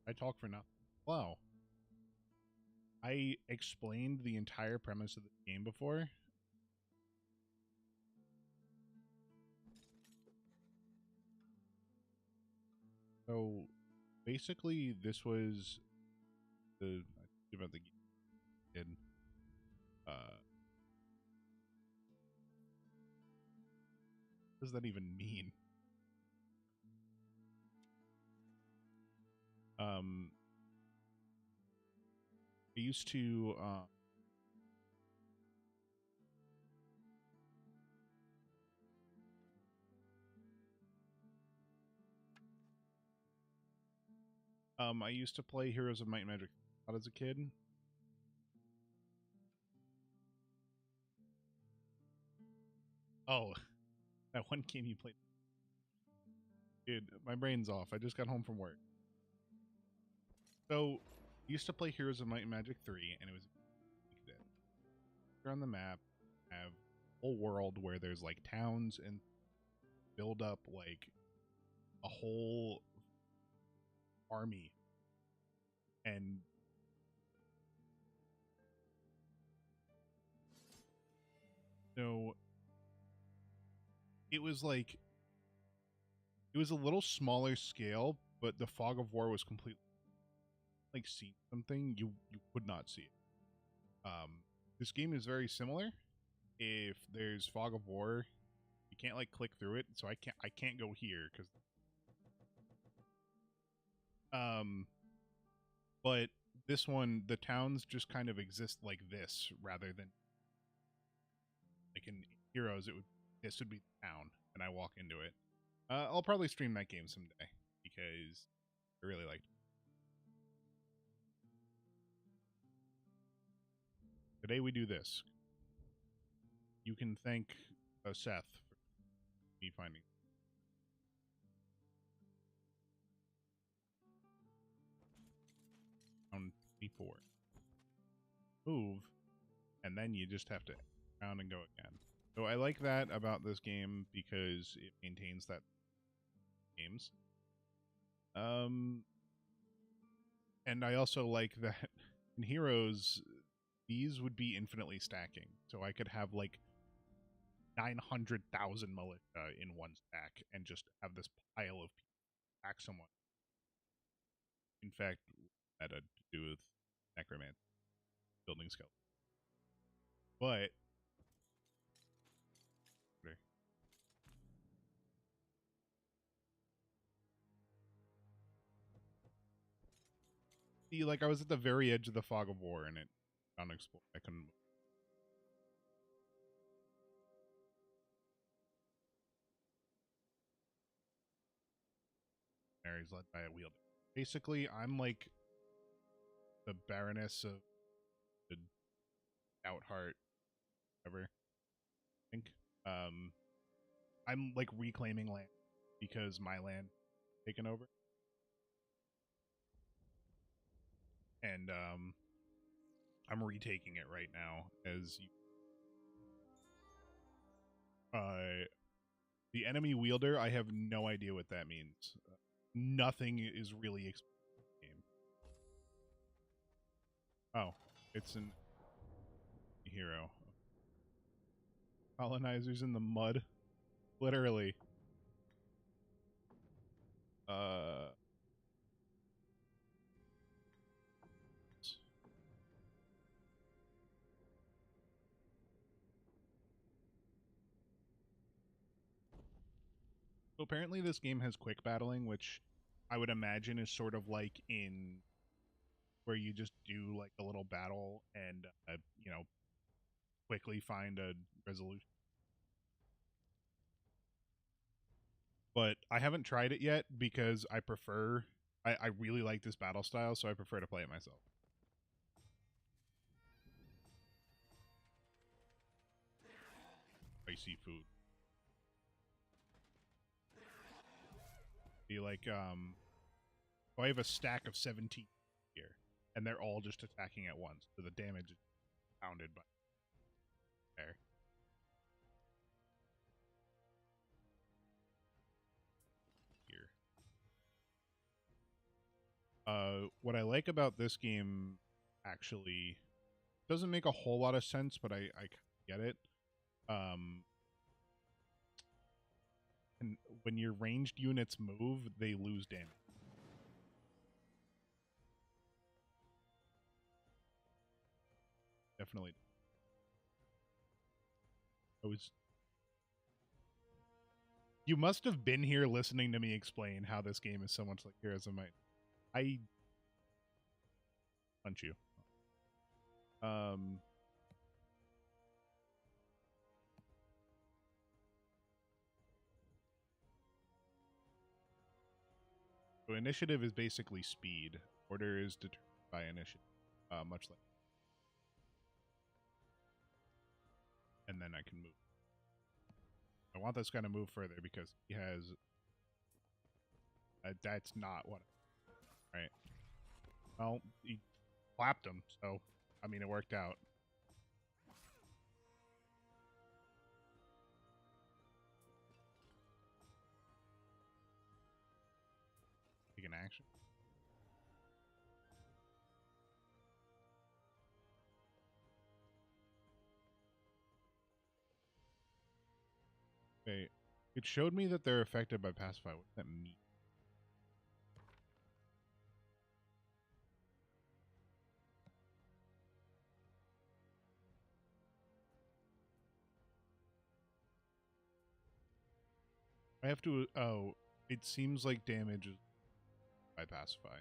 I talk for nothing. Wow. I explained the entire premise of the game before. So basically, this was the about the game. What does that even mean? I used to I used to play Heroes of Might and Magic as a kid. Oh, that one game you played. Dude, my brain's off. I just got home from work. So, I used to play Heroes of Might and Magic 3, and it was you're on the map, have a whole world where there's like towns and build up like a whole army. And so it was like it was a little smaller scale, but the fog of war was completely like seeing something you could not see it. This game is very similar. If there's fog of war, you can't like click through it, so I can't go here because but this one the towns just kind of exist like this rather than like in Heroes it would this would be the town and I walk into it. I'll probably stream that game someday because I really liked it. Today we do this. You can thank Seth for me finding. Round 24. Move, and then you just have to round and go again. So I like that about this game because it maintains that games. And I also like that in Heroes, these would be infinitely stacking. So I could have like 900,000 militia in one stack and just have this pile of people attack someone. In fact, that had to do with necromancy, building skeleton. But see, like I was at the very edge of the fog of war and it unexplored. I couldn't move. Mary's led by a wielder. Basically, I'm like the Baroness of the Outheart, whatever. I think. I'm like reclaiming land because my land taken over, and I'm retaking it right now. As you, the enemy wielder, I have no idea what that means. Nothing is really explained in the game. Oh, it's an hero. Colonizers in the mud. Literally. So apparently this game has quick battling, which I would imagine is sort of like in where you just do like a little battle and you know, quickly find a resolution. But I haven't tried it yet because I really like this battle style, so I prefer to play it myself. Spicy food. Be like, I have a stack of 17 here, and they're all just attacking at once, so the damage is pounded by there. Here. What I like about this game actually doesn't make a whole lot of sense, but I get it. Um, and when your ranged units move, they lose damage. Definitely. I was. You must have been here listening to me explain how this game is so much like Heroes of Might. I punch you. Um, so initiative is basically speed. Order is determined by initiative, much like. And then I can move. I want this guy to move further because he has. That's not what. Right. Well, he clapped him, so I mean it worked out. Take an action. Okay. It showed me that they're affected by pacify. What does that mean? I have to. Oh, it seems like damage is by pacify.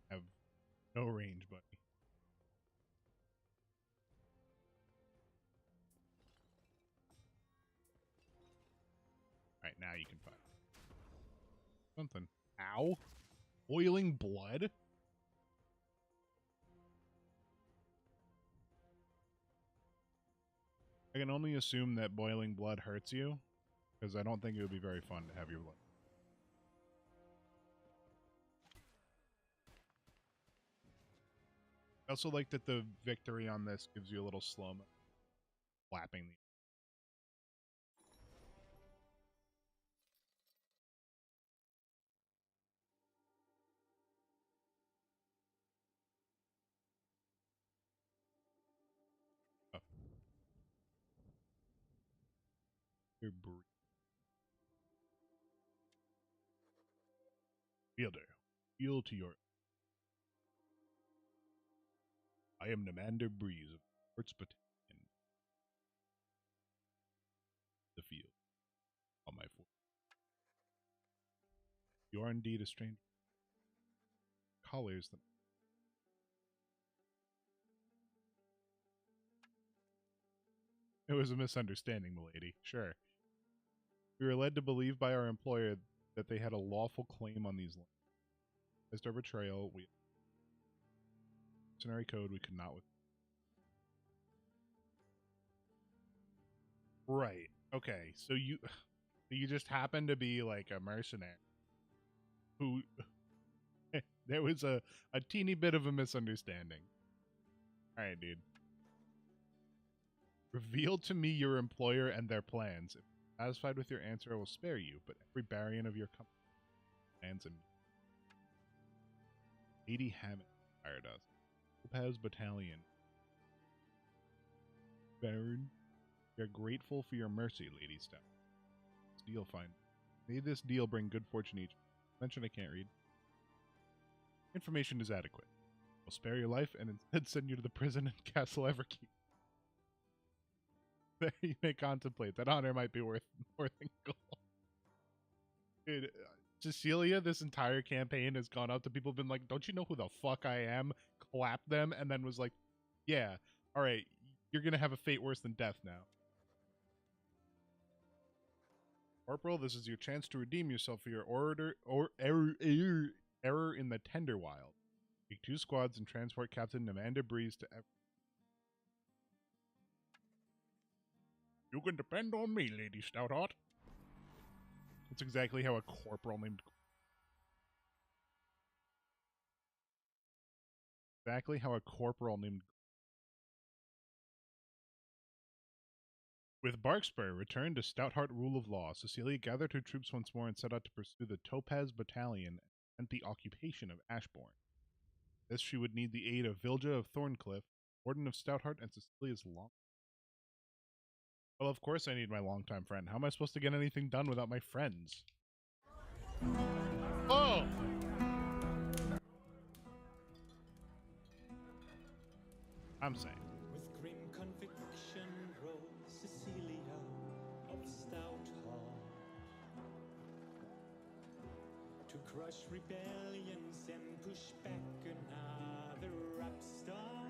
Have no range, buddy. All right, now you can fight. Something. Ow! Boiling blood. I can only assume that boiling blood hurts you, because I don't think it would be very fun to have your blood. I also like that the victory on this gives you a little slow-mo. Flapping the. Oh. Your Fielder, yield to your. I am Commander Breeze of Ports Battalion. The field. On my fort. You are indeed a stranger. Colors them. It was a misunderstanding, milady. Sure. We were led to believe by our employer that they had a lawful claim on these lands. As our betrayal, we mercenary code we could not with. Right. Okay. So you just happen to be like a mercenary who there was a teeny bit of a misunderstanding. All right, dude. Reveal to me your employer and their plans. If satisfied with your answer, I will spare you, but every barrier of your company plans and Lady Hammond hired us. Lopez Battalion. Baron, we are grateful for your mercy, Lady Stout. This deal fine. May this deal bring good fortune each. Mention I can't read. Information is adequate. We'll spare your life and instead send you to the prison in Castle Everkeep. There you may contemplate. That honor might be worth more than gold. Dude, Cecilia, this entire campaign has gone up to people, been like, don't you know who the fuck I am? Clapped them, and then was like, yeah, all right, you're going to have a fate worse than death now. Corporal, this is your chance to redeem yourself for your error in the Tender Wild. Take 2 squads and transport Captain Amanda Breeze to You can depend on me, Lady Stoutheart. It's exactly how a corporal named... Exactly how a corporal named... With Barkspur returned to Stoutheart rule of law, Cecilia gathered her troops once more and set out to pursue the Topaz Battalion and the occupation of Ashbourne. This she would need the aid of Vilja of Thorncliffe, Warden of Stoutheart, and Cecilia's long... Well, of course I need my longtime friend. How am I supposed to get anything done without my friends? Oh! I'm saying. With grim conviction rose Cecilia of Stoutheart to crush rebellions and push back another upstart.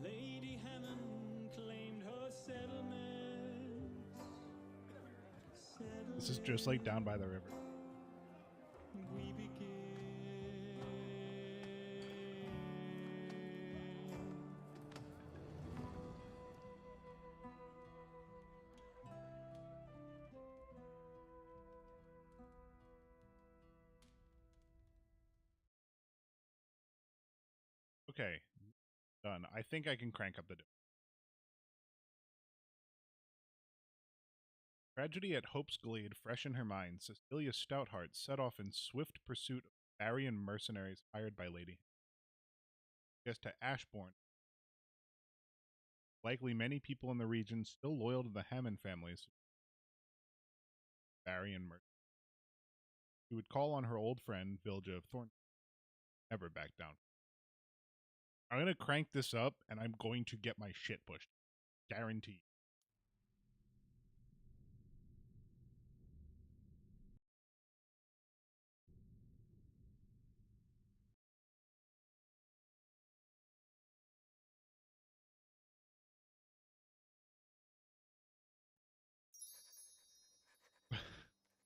Lady Hammond claimed her settlements. This is just like down by the river. We begin. Okay, done. I think I can crank up the... Tragedy at Hope's Glade fresh in her mind, Cecilia Stoutheart set off in swift pursuit of Barrian mercenaries hired by Lady. Just to Ashbourne. Likely many people in the region still loyal to the Hammond families. Barrian mercenaries. She would call on her old friend, Vilja of Thorn. Never back down. I'm going to crank this up, and I'm going to get my shit pushed. Guaranteed.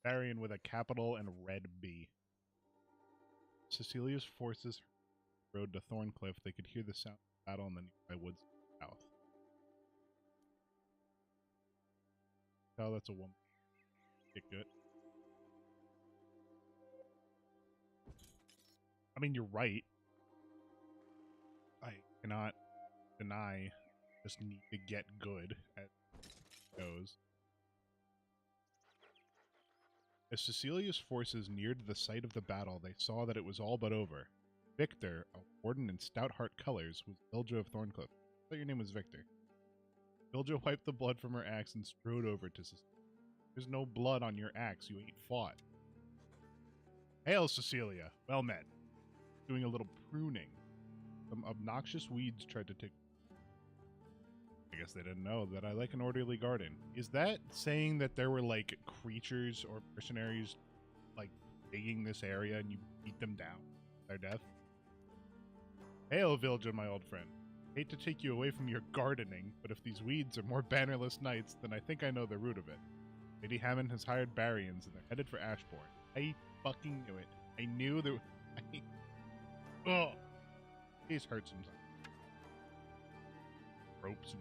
Barrian with a capital and red B. Cecilia's forces rode to Thorncliffe. They could hear the sound of battle in the nearby woods south. Oh, that's a woman. Get good. I mean, you're right. I cannot deny just need to get good at goes. As Cecilia's forces neared the site of the battle, they saw that it was all but over. Victor, a warden in Stoutheart colors, was Vilja of Thorncliffe. I thought your name was Victor. Vilja wiped the blood from her axe and strode over to Cecilia. There's no blood on your axe. You ain't fought. Hail, Cecilia. Well met. Doing a little pruning. Some obnoxious weeds tried to take... I guess they didn't know that I like an orderly garden. Is that saying that there were, like, creatures or mercenaries, like, digging this area and you beat them down to their death? Hail, Vilja, my old friend. Hate to take you away from your gardening, but if these weeds are more bannerless knights, then I think I know the root of it. Lady Hammond has hired Barrians, and they're headed for Ashbourne. I fucking knew it. I knew there... Ugh! These hurt sometimes. Ropes.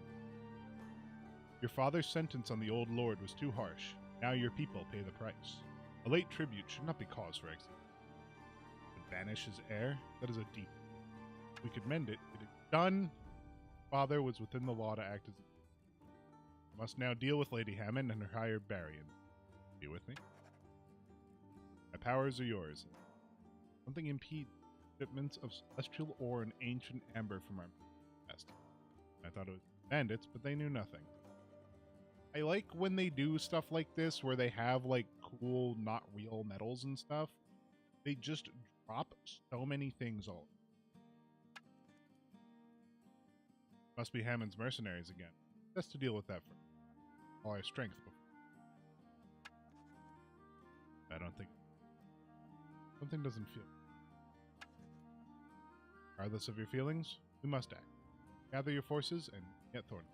Your father's sentence on the old lord was too harsh. Now your people pay the price. A late tribute should not be cause for exile. To banish his heir? That is a deep... If we could mend it, it is done. Father was within the law to act as... I must now deal with Lady Hammond and her hired Barrian. Be with me? My powers are yours. Something impedes shipments of celestial ore and ancient amber from our nest. I thought it was bandits, but they knew nothing. I like when they do stuff like this, where they have, like, cool, not real metals and stuff. They just drop so many things all. Must be Hammond's mercenaries again. Best to deal with that for all our strength before. I don't think... Something doesn't feel... Regardless of your feelings, we must act. Gather your forces and get Thorn.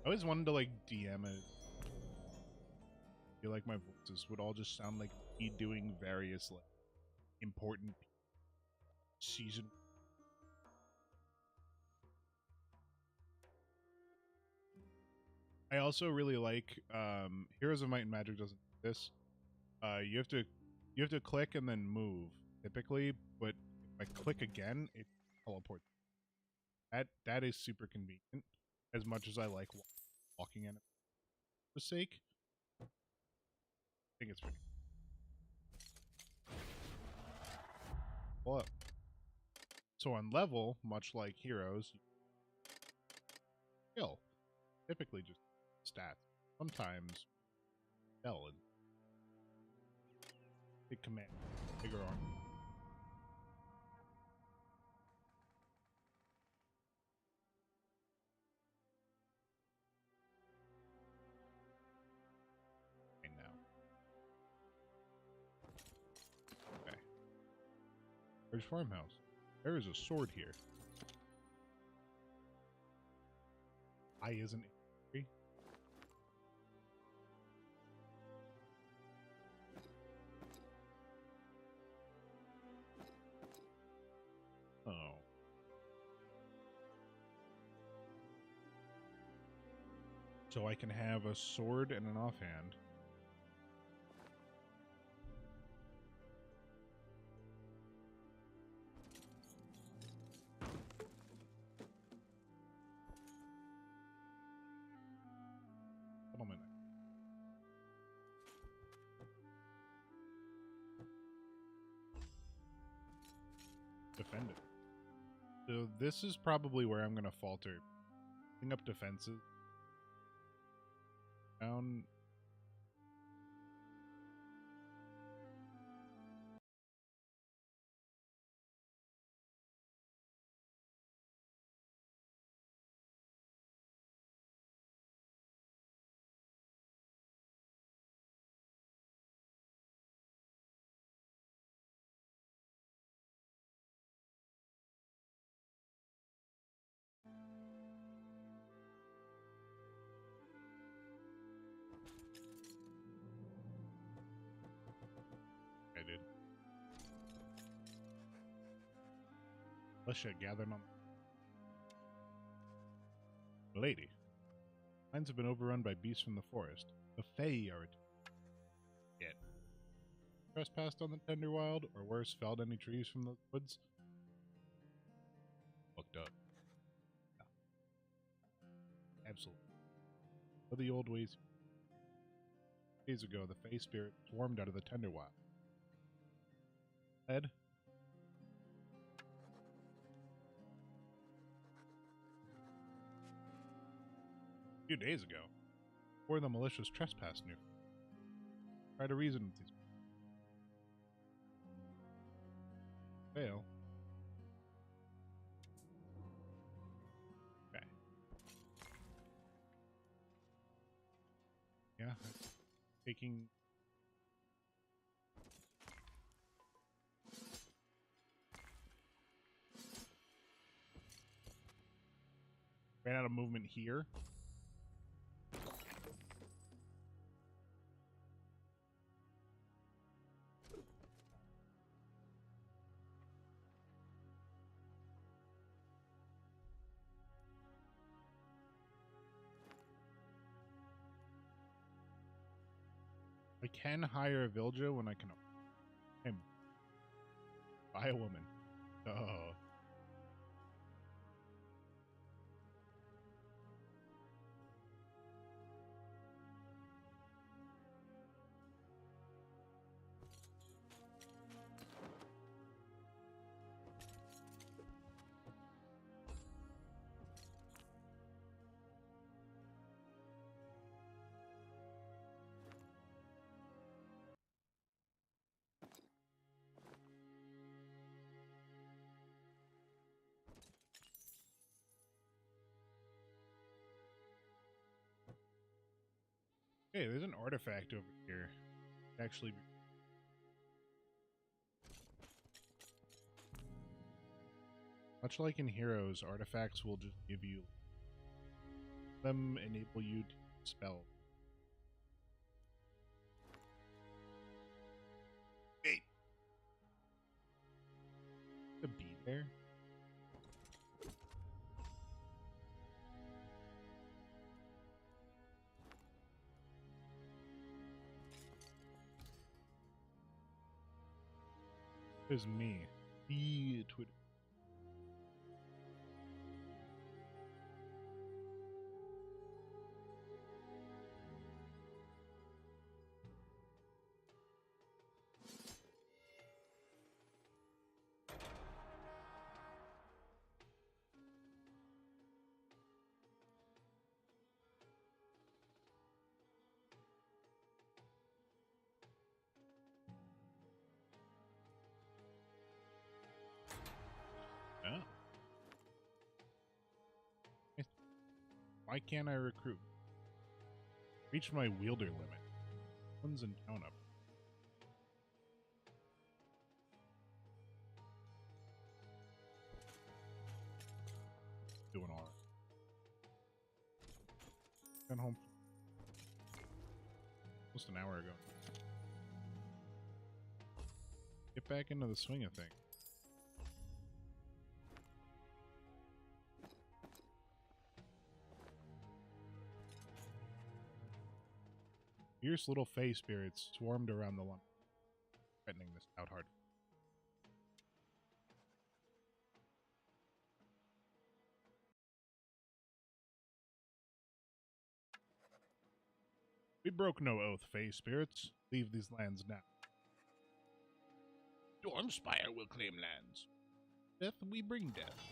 I always wanted to, like, DM it. I feel like my voices would all just sound like me doing various, like, important... season I also really like Heroes of Might and Magic doesn't do this. You have to click and then move typically, but if I click again, it teleports. That is super convenient. As much as I like walking in it for the sake, I think it's pretty. Well, so on level, much like Heroes, you skill typically just stats. Sometimes spell and big command, bigger arm. Right now. Okay. There's farmhouse. There is a sword here. I isn't angry. Oh. So I can have a sword and an offhand. Settlement. Defend it. So this is probably where I'm going to falter. Putting up defenses. Down. I did. Militia gathered on. Lady. Mines have been overrun by beasts from the forest. The Fae are dead. Trespassed on the tender wild, or worse, felled any trees from the woods. Looked up. No. Absolutely. For the old ways. Days ago, the Fae spirit swarmed out of the tender wild. Ed? A few days ago, before the malicious trespass knew. Try to reason with these. Fail. Okay. Yeah. Taking. Ran out of movement here. I can hire a villager when I can him. Buy a woman. Oh. Hey, there's an artifact over here. Actually, much like in Heroes, artifacts will just give you them, enable you to spell. Hey, the bee there. There's me. The Twitter. Oh. Why can't I recruit? Reach my wielder limit. One's in town up. Doing all right. Got home almost an hour ago. Get back into the swing of things. Fierce little fey spirits swarmed around the lump, threatening the stout-hearted. We broke no oath, fey spirits. Leave these lands now. Dawnspire will claim lands. Death, we bring death.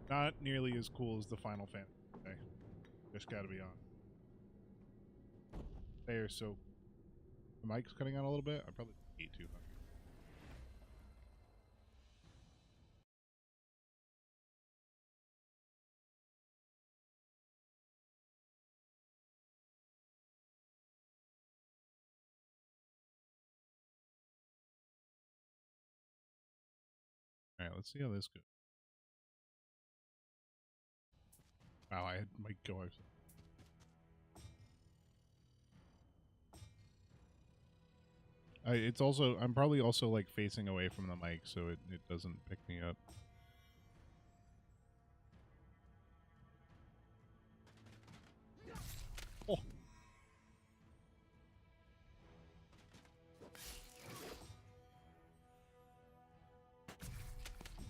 Not nearly as cool as the Final Fantasy. Okay. Just gotta be on. They are so... The mic's cutting out a little bit. I probably ate too hungry. Alright, let's see how this goes. Wow, I had my go. It's also... I'm probably also, like, facing away from the mic, so it doesn't pick me up. Oh!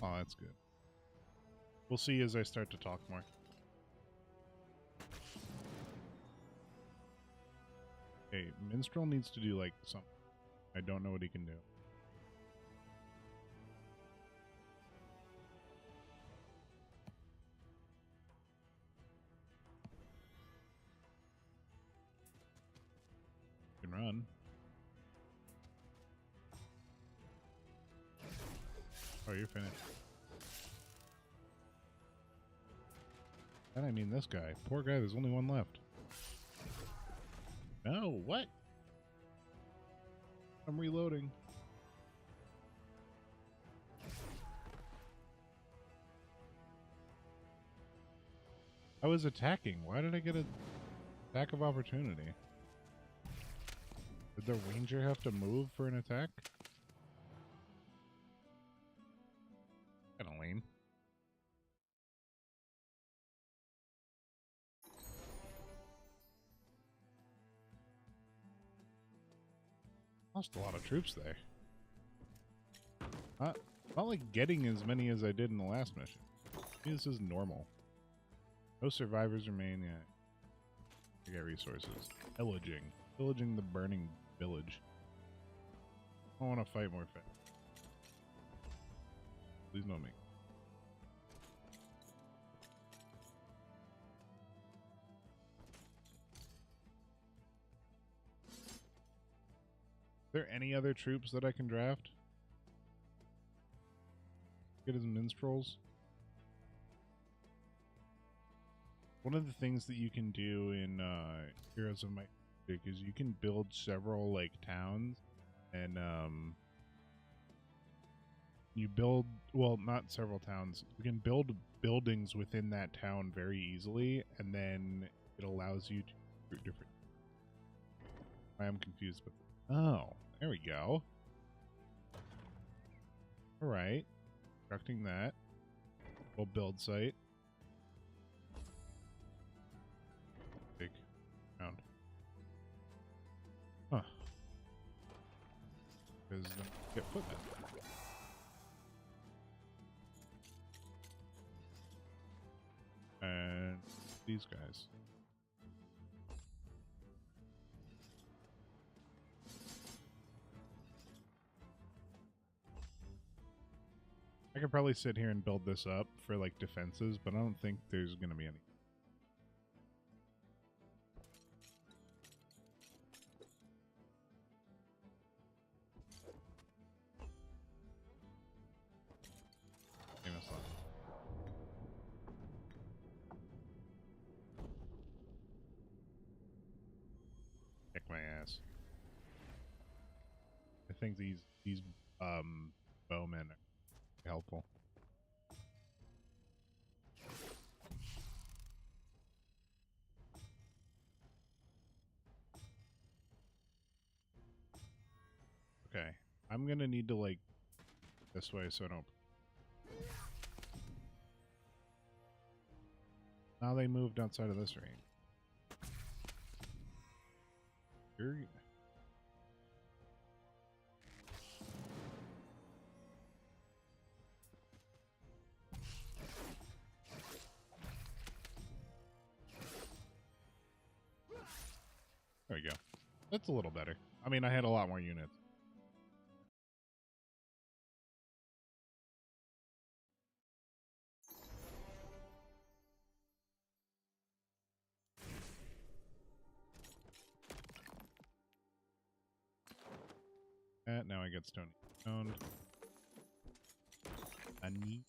Oh, that's good. We'll see as I start to talk more. Okay, Minstrel needs to do, like, something. I don't know what he can do. He can run. Oh, you're finished. And I mean this guy. Poor guy, there's only one left. No, what? I'm reloading. I was attacking. Why did I get an attack of opportunity? Did the ranger have to move for an attack? Kinda lame. Lost a lot of troops there. Not like getting as many as I did in the last mission. Maybe this is normal. No survivors remain yet. I get resources. Pillaging. Pillaging the burning village. I want to fight more fast. Please no me. Are there any other troops that I can draft? Get as minstrels. One of the things that you can do in Heroes of Might is you can build several like towns, and you build, well, not several towns. You can build buildings within that town very easily, and then it allows you to recruit different. I am confused, but oh, there we go. All right, constructing that. We'll build site. Big round. Huh. Because get footmen. these guys. I could probably sit here and build this up for like defenses, but I don't think there's gonna be any. Famous last. Kick my ass. I think these bowmen are helpful. Okay, I'm gonna need to like this way so I don't. Now they moved outside of this range. You're... There we go. That's a little better. I mean, I had a lot more units. Now I get stone owned. Ani.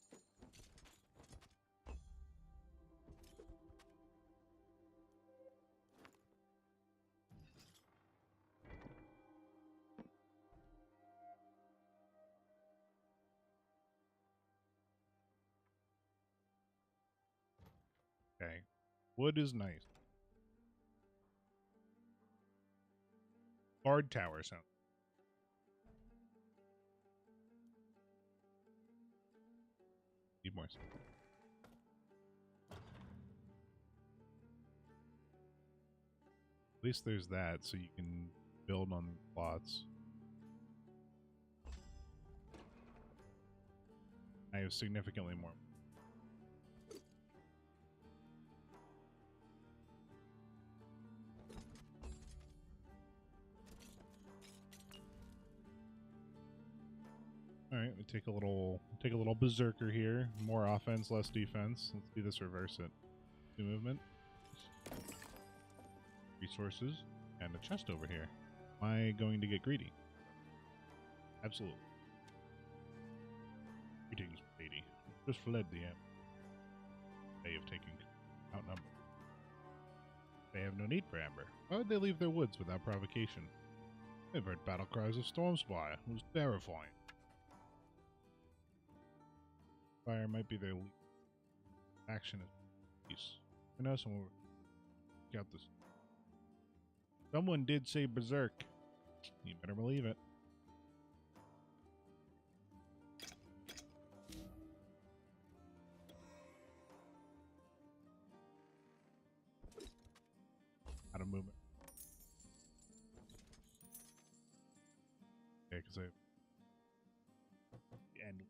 Okay. Wood is nice. Guard tower sound. Need more. At least there's that, so you can build on plots. I have significantly more. All right, we take a little berserker here. More offense, less defense. Let's do this. Reverse it. Do movement. Resources and a chest over here. Am I going to get greedy? Absolutely. Greetings, lady. Just fled the end. They have taken outnumbered. They have no need for amber. Why would they leave their woods without provocation? They've heard battle cries of Stormspire. It was terrifying. Fire might be their lead. Action is peace. I know someone will scout this. Someone did say berserk. You better believe it. Out of movement. Okay, because I and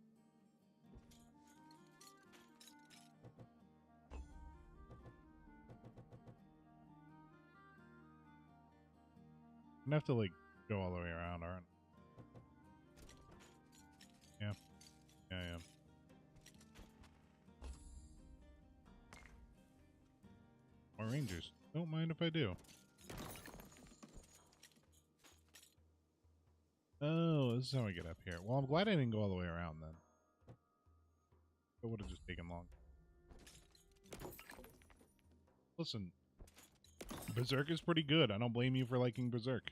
I'm gonna have to like go all the way around, aren't I? Yeah. Yeah, I am. More rangers. Don't mind if I do. Oh, this is how I get up here. Well, I'm glad I didn't go all the way around then. It would have just taken long. Listen, Berserk is pretty good. I don't blame you for liking Berserk.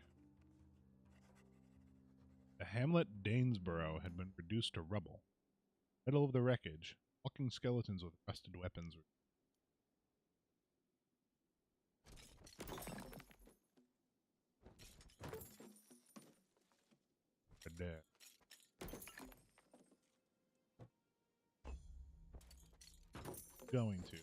The hamlet Danesborough had been reduced to rubble. Middle of the wreckage, walking skeletons with rusted weapons were dead. Going to.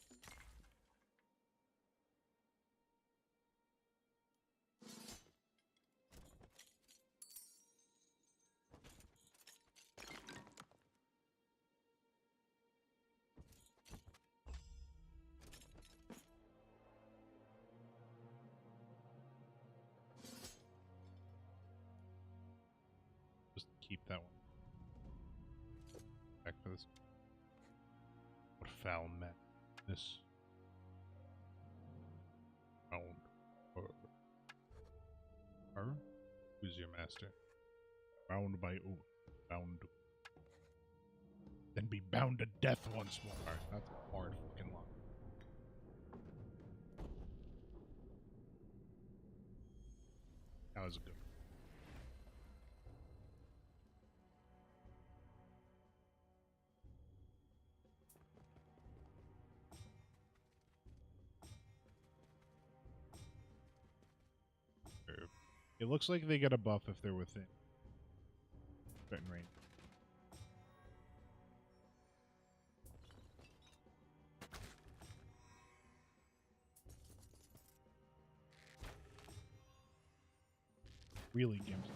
keep that one. Back for this. What foul madness. Found. Her? Who's your master? Bound by oath. Bound. Then be bound to death once more. That's a hard fucking line. That was a good one. It looks like they get a buff if they're within certain range. Really gimps.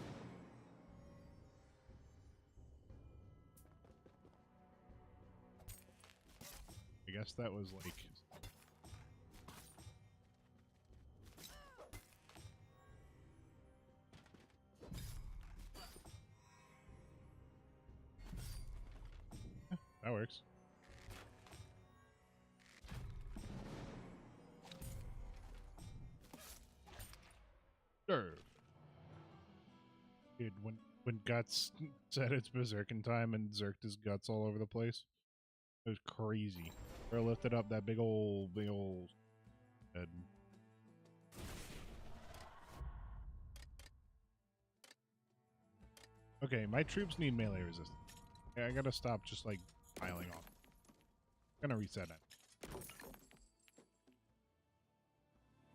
I guess that was like... That works. Serve. Dude, when Guts said it's Berserkin time and zerked his guts all over the place, it was crazy. Or lifted up that big old head. Okay, my troops need melee resistance. Okay, I gotta stop just like piling off. I'm gonna reset it.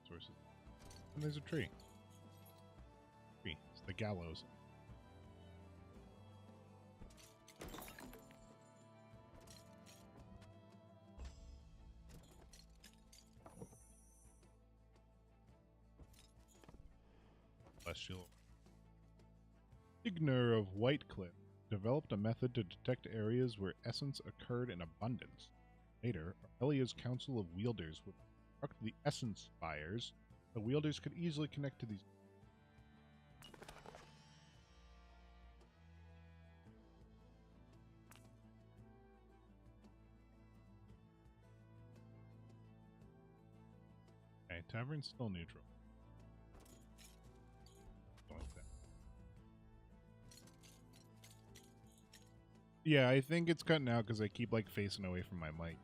Sources. And there's a tree. It's the gallows. Celestial. Igner of Whitecliff developed a method to detect areas where essence occurred in abundance. Later, Aurelia's council of wielders would construct the essence spires. The wielders could easily connect to these. Okay, tavern's still neutral. Don't like that. Yeah, I think it's cutting out because I keep like facing away from my mic.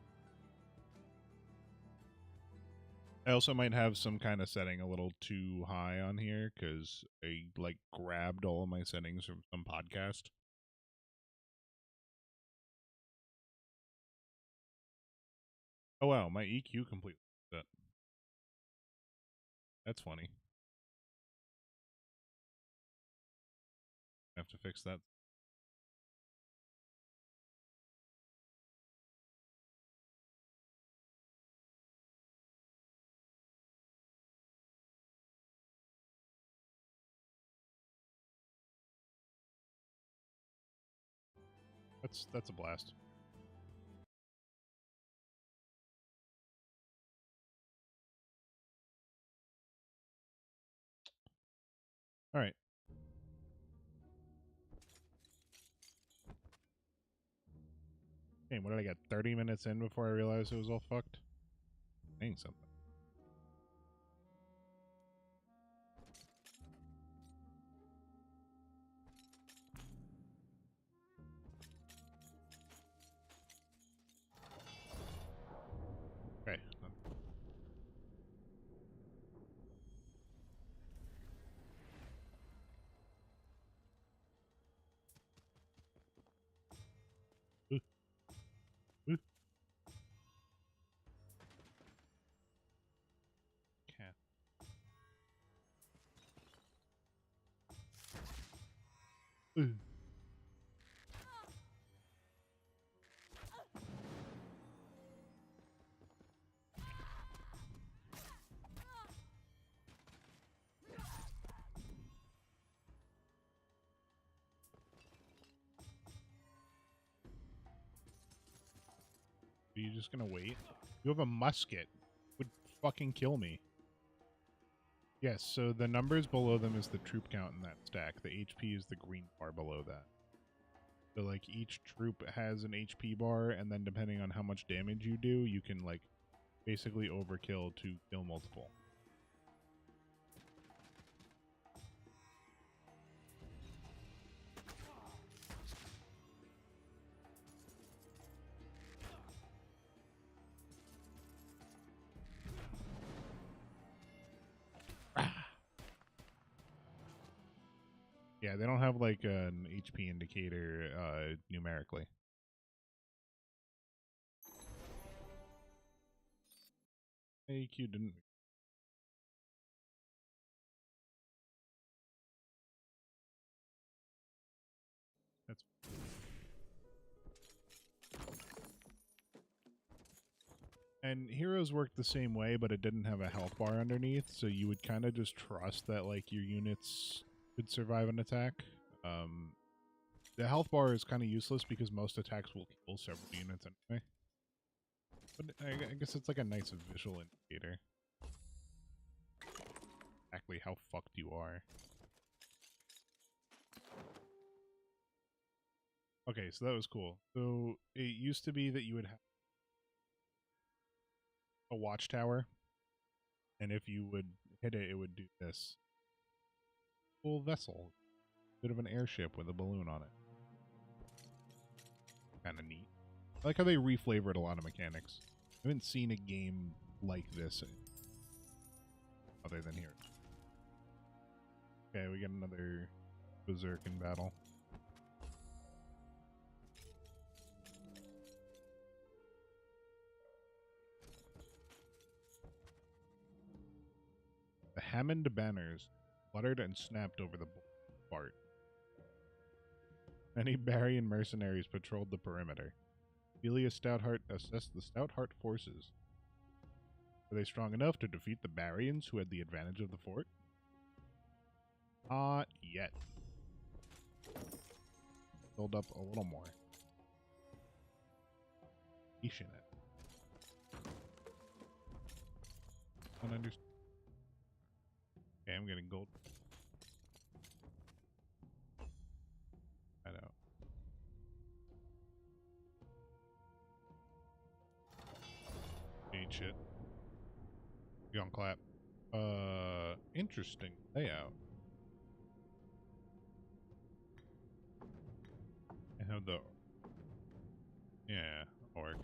I also might have some kind of setting a little too high on here because I like grabbed all of my settings from some podcast. Oh wow, my EQ completely set. That's funny. I have to fix that. That's a blast. All right. Hey, what did I get? 30 minutes in before I realized it was all fucked? Saying something. Okay. Ooh. Ooh. Cat. Ooh. Are you just gonna wait? You have a musket. Would fucking kill me. Yes, so the numbers below them is the troop count in that stack. The HP is the green bar below that. So like each troop has an HP bar, and then depending on how much damage you do, you can like basically overkill to kill multiple. Yeah, they don't have like an HP indicator numerically. AQ didn't. That's. And heroes worked the same way, but it didn't have a health bar underneath, so you would kind of just trust that like your units could survive an attack. The health bar is kind of useless because most attacks will kill several units anyway. But I guess it's like a nice visual indicator. Exactly how fucked you are. Okay, so that was cool. So it used to be that you would have a watchtower, and if you would hit it, it would do this. Cool vessel. Bit of an airship with a balloon on it. Kind of neat. I like how they reflavored a lot of mechanics. I haven't seen a game like this other than here. Okay, we get another Berserkin battle. The Hammond banners fluttered and snapped over the Bart. Many Barian mercenaries patrolled the perimeter. Delia Stoutheart assessed the Stoutheart forces. Were they strong enough to defeat the Barians who had the advantage of the fort? Not yet. Build up a little more. Patient it. Don't understand. Okay, I'm getting gold. I know. Ain't shit. You on clap. Interesting layout. I have the... Yeah, orc.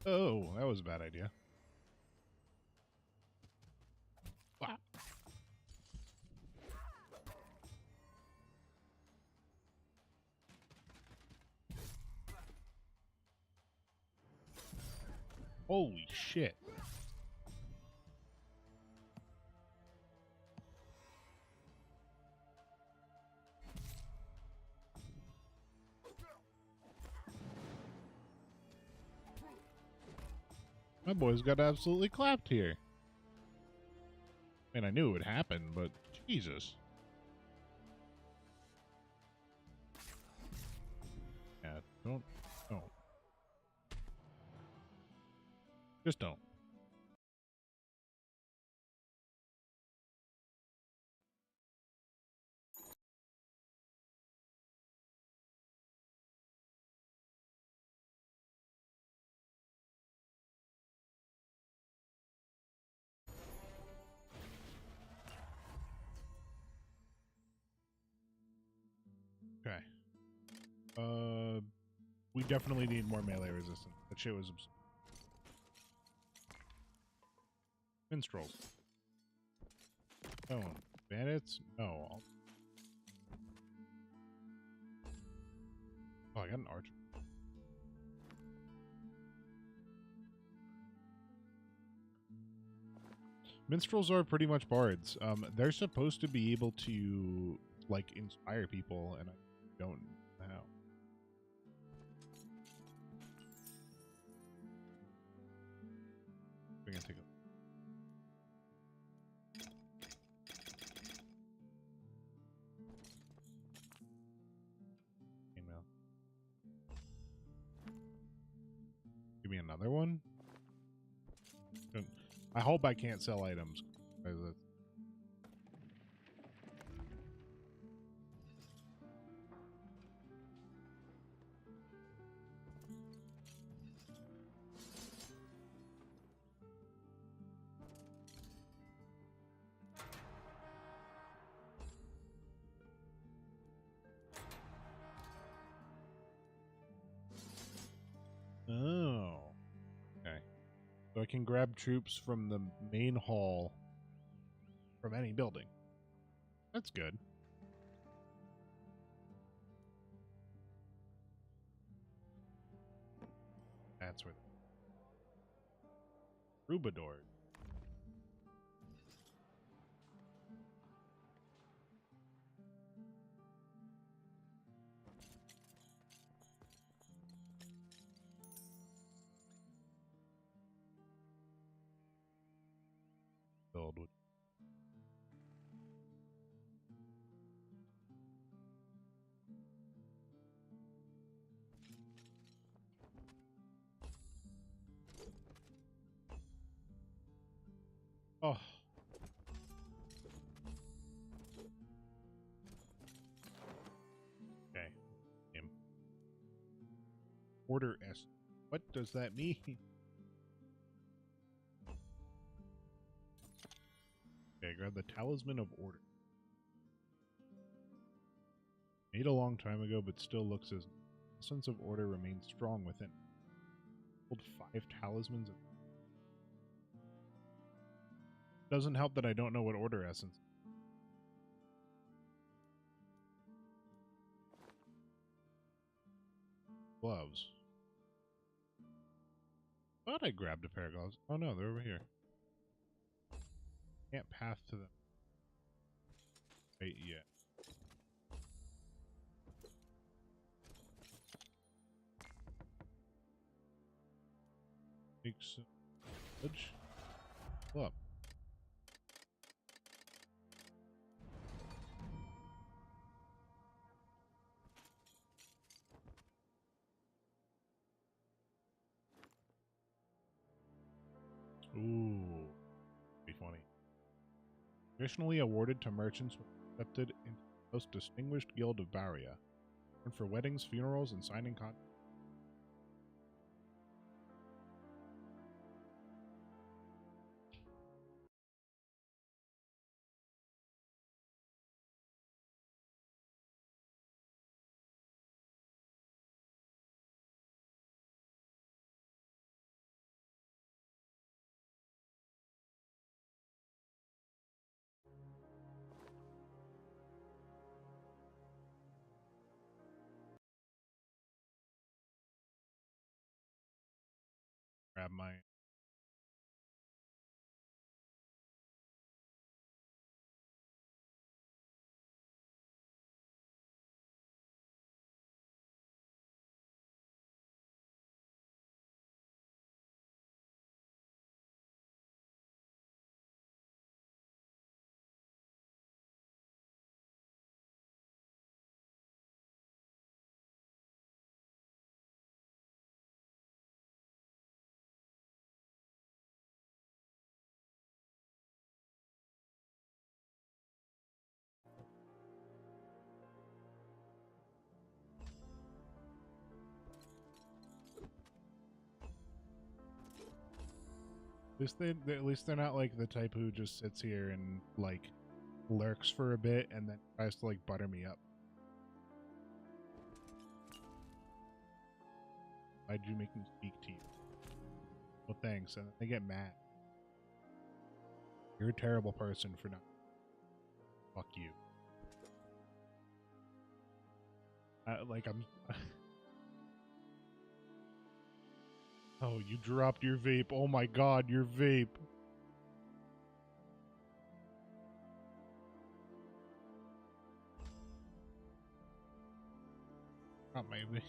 Oh, that was a bad idea. Ah. Holy shit. My boys got absolutely clapped here. I mean, I knew it would happen, but Jesus. Yeah, don't. Just don't. Okay. We definitely need more melee resistance. That shit was absurd. Minstrels. Oh, bandits? No. Oh, I got an archer. Minstrels are pretty much bards. They're supposed to be able to, like, inspire people, and I don't know how. We're gonna take a... Email. Give me another one? I hope I can't sell items. So I can grab troops from the main hall from any building. That's good. That's where the Troubadours. Filled with. Oh. Okay. Order S. What does that mean? Okay, grab the Talisman of Order. Made a long time ago, but still looks as the sense of order remains strong within. Hold 5 talismans. Doesn't help that I don't know what order essence. Gloves. Thought I grabbed a pair of gloves. Oh no, they're over here. Can't path to them. Wait, yeah. Take some fudge. Pull up. Ooh. Be funny. Traditionally awarded to merchants when accepted into the most distinguished guild of Baria. And for weddings, funerals, and signing contracts. Grab my. At least they're not like the type who just sits here and like lurks for a bit and then tries to like butter me up. Why'd you make me speak to you? Well, thanks. And they get mad. You're a terrible person for not. Fuck you. Like I'm. Oh, you dropped your vape. Oh my god, your vape. Not my vape.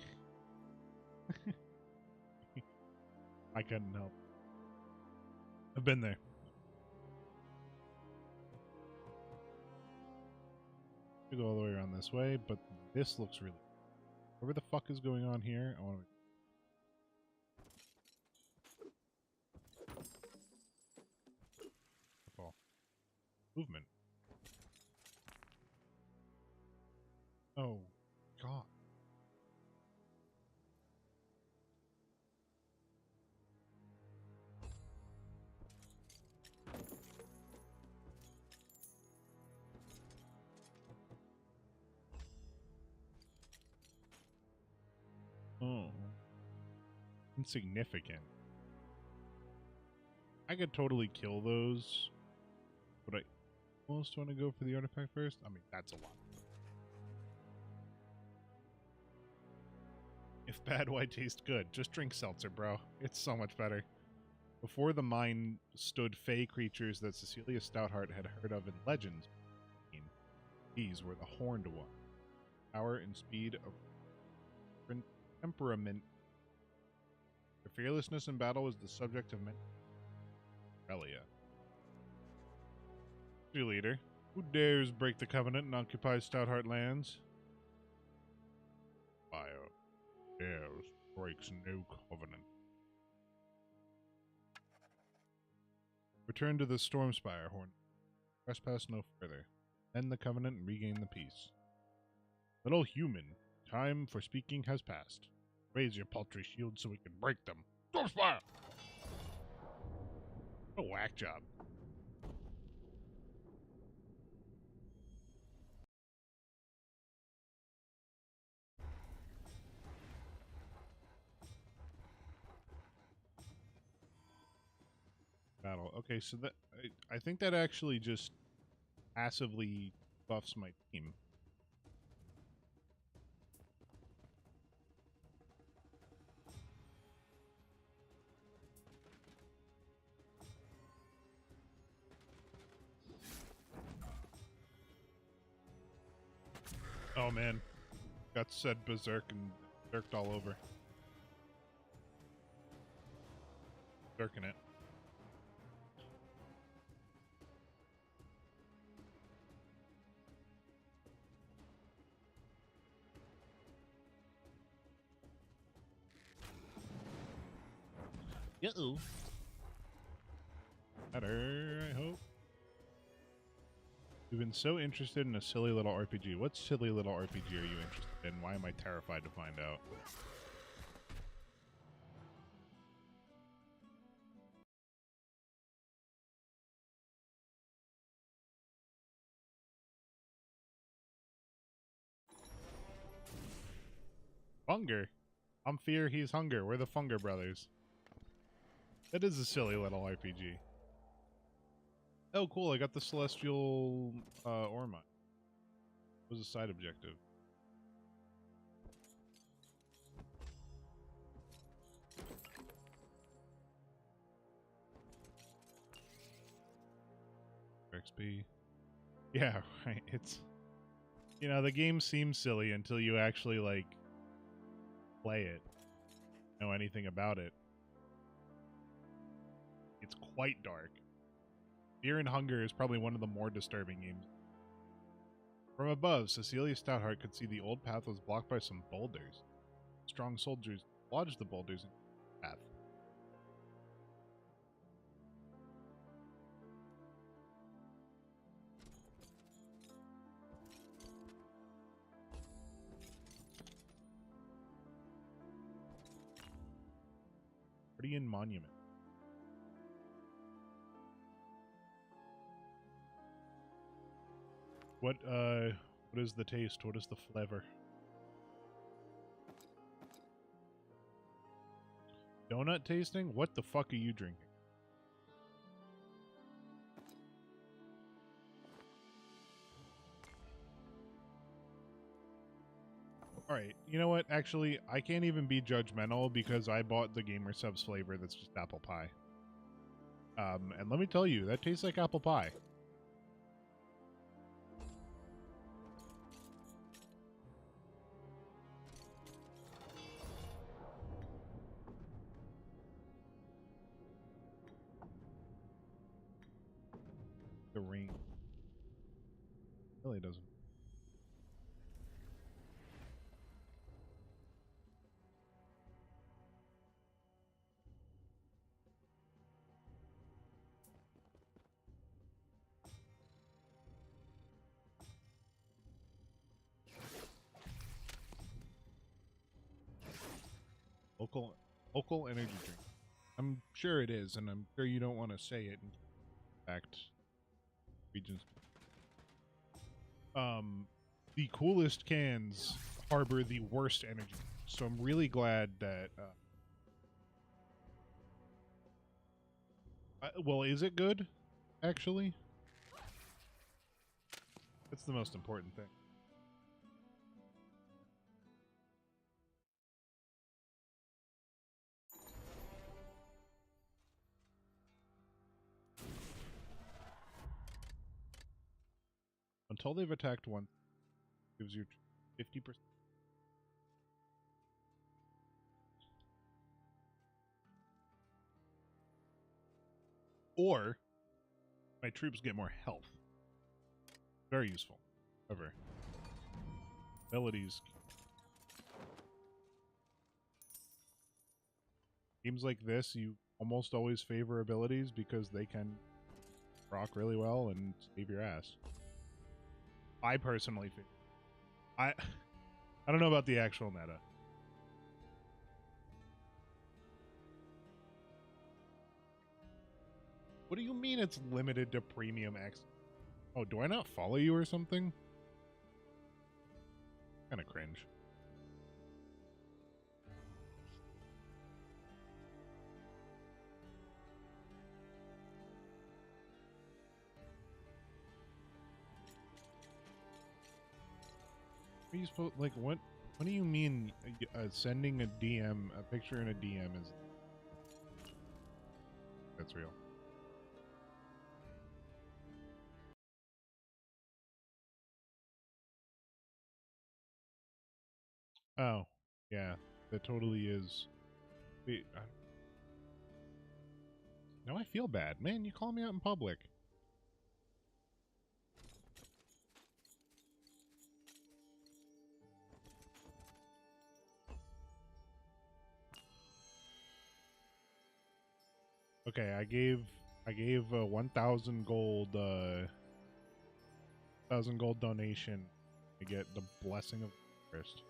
I couldn't help. I've been there. To go all the way around this way, but this looks really. Whatever the fuck is going on here, I want to. Movement. Oh, God. Oh. Insignificant. I could totally kill those, but I almost want to go for the artifact first. I mean, that's a lot. If bad, why taste good? Just drink seltzer, bro. It's so much better. Before the mine stood fey creatures that Cecilia Stoutheart had heard of in legends. These were the horned ones. Power and speed of temperament. Their fearlessness in battle was the subject of many. Relia. Your leader. Who dares break the covenant and occupy Stoutheart lands? Fire. Dares breaks no covenant. Return to the Stormspire, Horn. Trespass no further. End the covenant and regain the peace. Little human, time for speaking has passed. Raise your paltry shield so we can break them. Stormspire! What a whack job. Battle. Okay, so that I think that actually just passively buffs my team. Oh man, got said berserk and berserked all over. Berserking it. Uh-oh. Better, I hope. We've been so interested in a silly little RPG. What silly little RPG are you interested in? Why am I terrified to find out? Hunger. I'm fear, he's hunger. We're the Funger brothers. That is a silly little RPG. Oh, cool. I got the Celestial ore mine. It was a side objective. XP. Yeah, right. It's, you know, the game seems silly until you actually, like, play it. Know anything about it. It's quite dark. Fear and Hunger is probably one of the more disturbing games. From above, Cecilia Stoutheart could see the old path was blocked by some boulders. Strong soldiers lodged the boulders in the path. Guardian Monument. What is the taste? What is the flavor? Donut tasting? What the fuck are you drinking? Alright, you know what? Actually, I can't even be judgmental because I bought the Gamer Subs flavor that's just apple pie. And let me tell you, that tastes like apple pie. The ring. Really doesn't. Local energy drink. I'm sure it is, and I'm sure you don't want to say it. In fact, regions. The coolest cans harbor the worst energy. So I'm really glad that Well, is it good? Actually, that's the most important thing. Until they've attacked once, gives you 50%. Or my troops get more health. Very useful. However, abilities. Games like this, you almost always favor abilities because they can rock really well and save your ass. I personally favor. I don't know about the actual meta. What do you mean it's limited to premium X? Oh, do I not follow you or something? Kind of cringe. Are you supposed like what? What do you mean sending a DM, a picture in a DM is that's real? Oh, yeah, that totally is. Wait, now I feel bad, man. You call me out in public. Okay, I gave 1,000 gold 1,000 gold donation to get the blessing of first.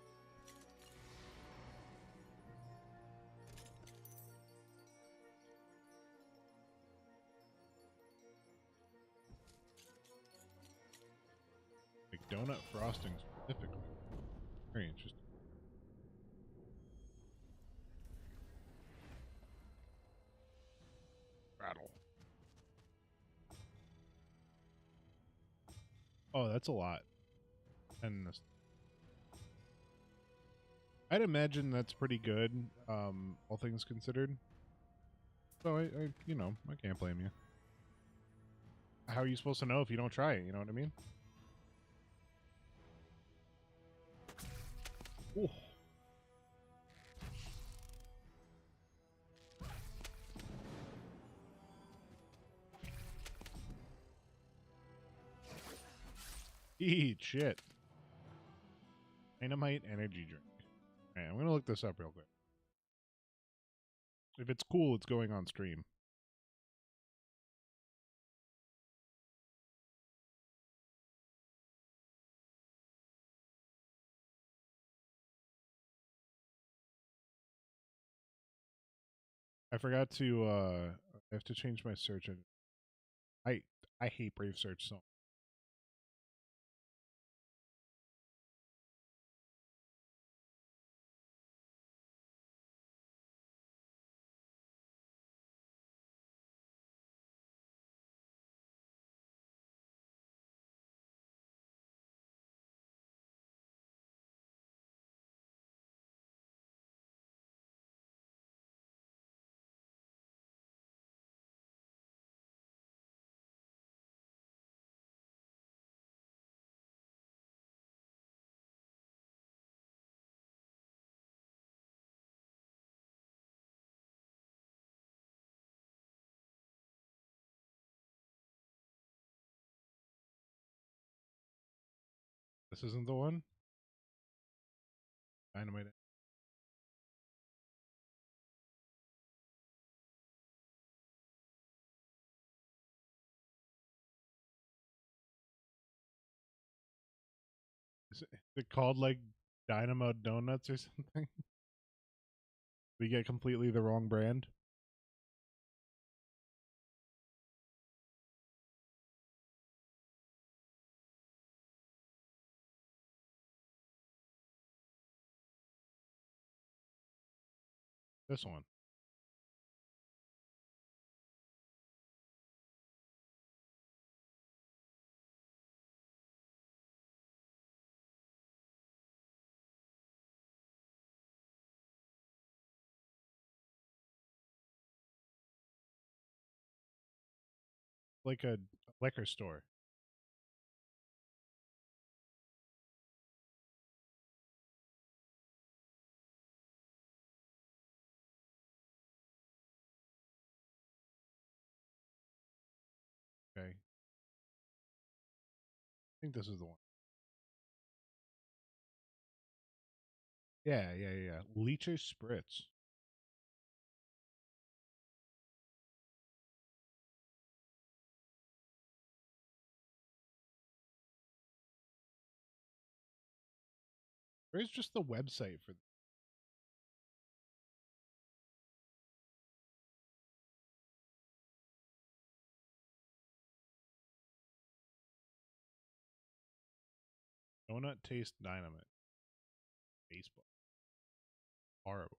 Like donut frosting specifically. Very interesting. Rattle. Oh, that's a lot. And I'd imagine that's pretty good, all things considered. So you know, I can't blame you. How are you supposed to know if you don't try it? You know what I mean? Ooh. Eat shit. Dynamite energy drink. Alright, I'm gonna look this up real quick. If it's cool, it's going on stream. I forgot to I have to change my search engine. I I hate Brave Search so. This isn't the one? Dynamite. Is it called like Dynamo Donuts or something? We get completely the wrong brand. This one. like a liquor store. Okay. I think this is the one. Yeah, yeah, yeah. Leecher Spritz. Where's just the website for Donut Taste Dynamite? Facebook. Horrible.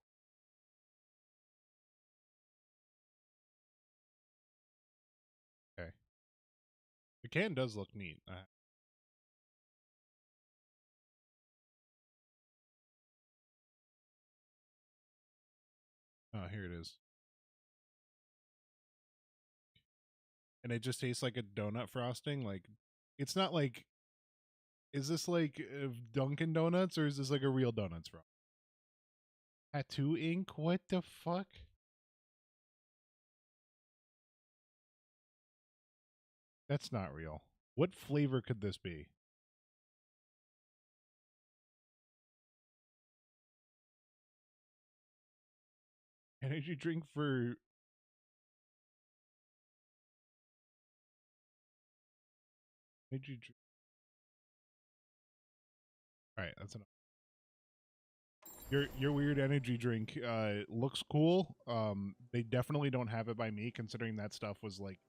Okay. The can does look neat. Oh, here it is. And it just tastes like a donut frosting. Like, it's not like. Is this like Dunkin' Donuts or is this like a real donuts frosting? Tattoo ink? What the fuck? That's not real. What flavor could this be? Energy drink for energy drink. All right, that's enough. Your weird energy drink looks cool. They definitely don't have it by me, considering that stuff was like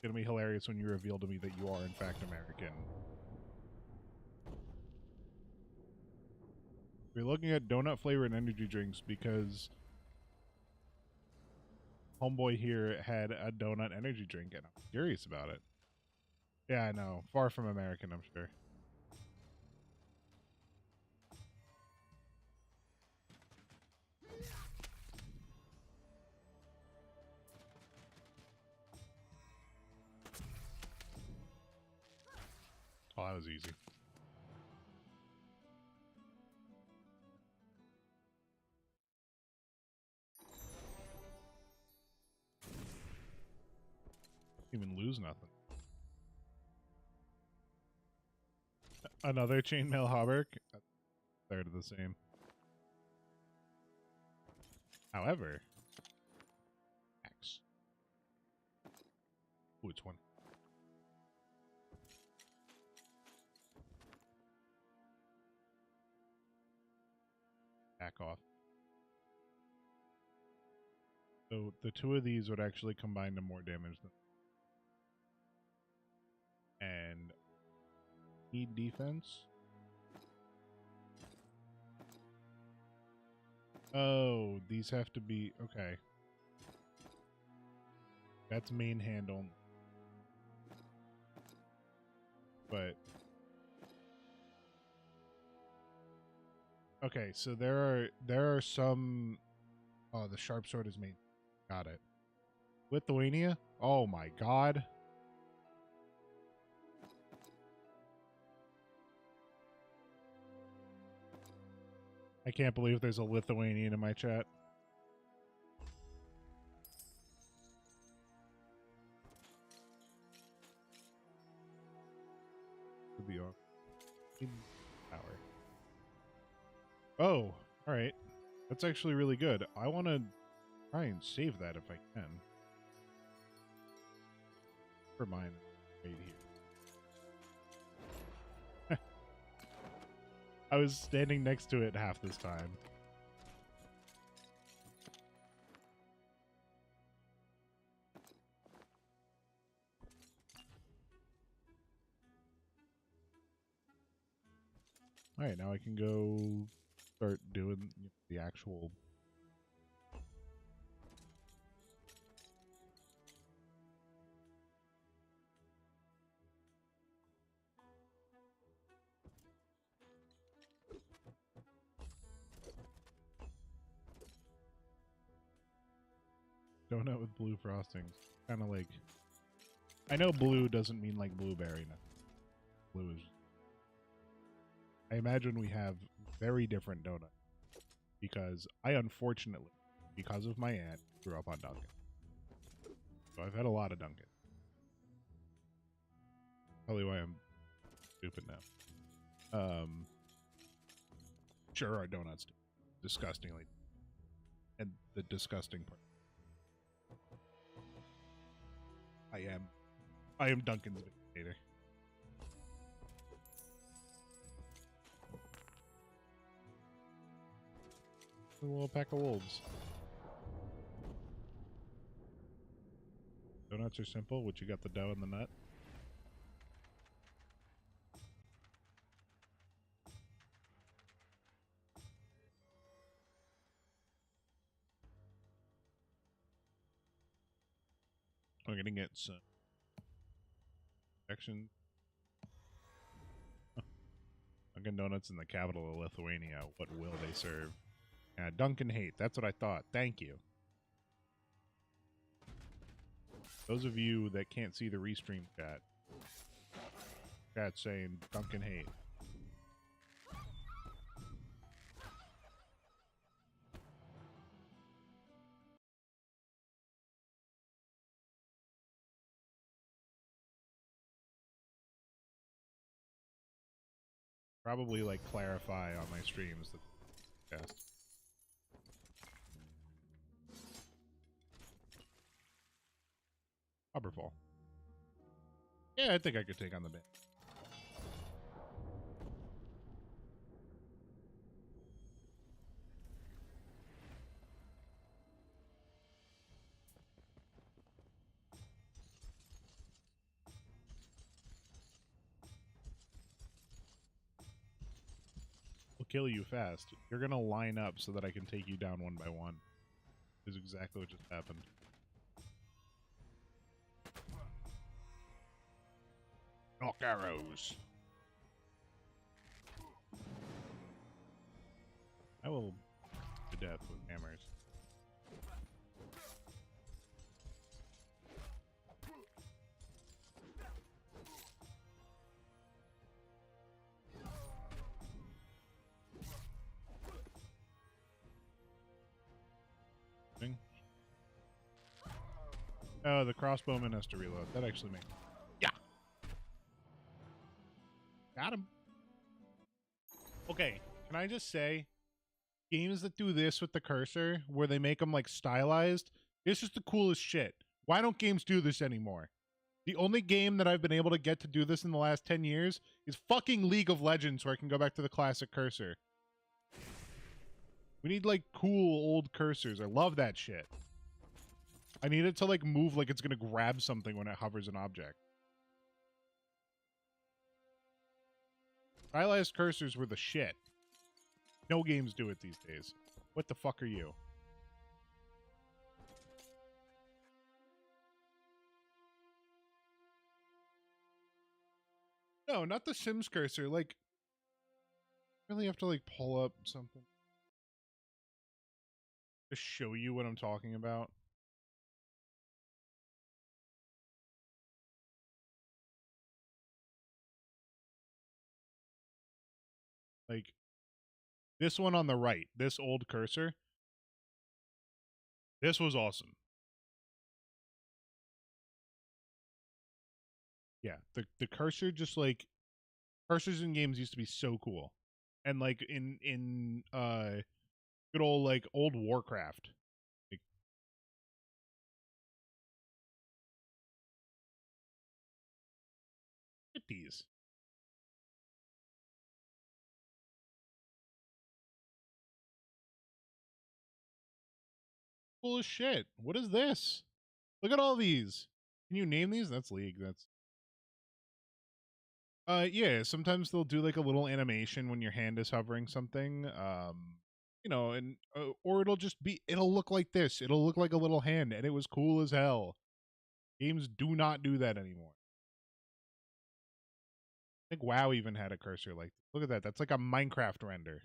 gonna be hilarious when you reveal to me that you are in fact American. We're looking at donut flavored energy drinks because homeboy here had a donut energy drink and I'm curious about it. Yeah, I know. Far from American, I'm sure. Oh, that was easy. Didn't even lose nothing. Another chainmail hauberk. Third of the same. However, X. Ooh, it's one. Back off. So the two of these would actually combine to more damage than. And need defense. Oh, these have to be okay. That's main handle. But okay, so there are some. Oh, the sharp sword is main. Got it. Lithuania. Oh my god. I can't believe there's a Lithuanian in my chat. Could be off. Power. Oh, all right. That's actually really good. I want to try and save that if I can. For mine, right here. I was standing next to it half this time. All right, now I can go start doing the actual. Donut with blue frostings. Kind of like... I know blue doesn't mean like blueberry. No. Blue is... I imagine we have very different donuts. Because I unfortunately, because of my aunt, grew up on Dunkin'. So I've had a lot of Dunkin'. Probably why I'm stupid now. Sure, our donuts disgustingly. And the disgusting part. I am Dunkin's dictator. A little pack of wolves. Donuts are simple, which you got the dough and the nut. I'm gonna get some action. Dunkin' Donuts in the capital of Lithuania. What will they serve? Dunkin' hate. That's what I thought. Thank you. Those of you that can't see the restream chat saying Dunkin' hate. Probably like clarify on my streams that cast. Hoverfall. Yeah, I think I could take on the band. We'll kill you fast. You're gonna line up so that I can take you down one by one. Is exactly what just happened. Knock arrows. I will to death with hammers. Oh, the crossbowman has to reload. That actually makes... Yeah! Got him. Okay, can I just say, games that do this with the cursor, where they make them, like, stylized, this is the coolest shit. Why don't games do this anymore? The only game that I've been able to get to do this in the last 10 years is fucking League of Legends, where I can go back to the classic cursor. We need, like, cool old cursors. I love that shit. I need it to, like, move like it's gonna grab something when it hovers an object. Stylized cursors were the shit. No games do it these days. What the fuck are you? No, not the Sims cursor. Like, really have to, like, pull up something to show you what I'm talking about. Like, this one on the right, this old cursor, this was awesome. Yeah, the cursor just, like, cursors in games used to be so cool. And, like, in good old, like, old Warcraft. Like, look at these. Cool as shit. What is this? Look at all these. Can you name these? That's League. That's... yeah, sometimes they'll do like a little animation when your hand is hovering something. You know, and or it'll just be, it'll look like this. It'll look like a little hand, and it was cool as hell. Games do not do that anymore. I think WoW even had a cursor like this. Look at that. That's like a Minecraft render.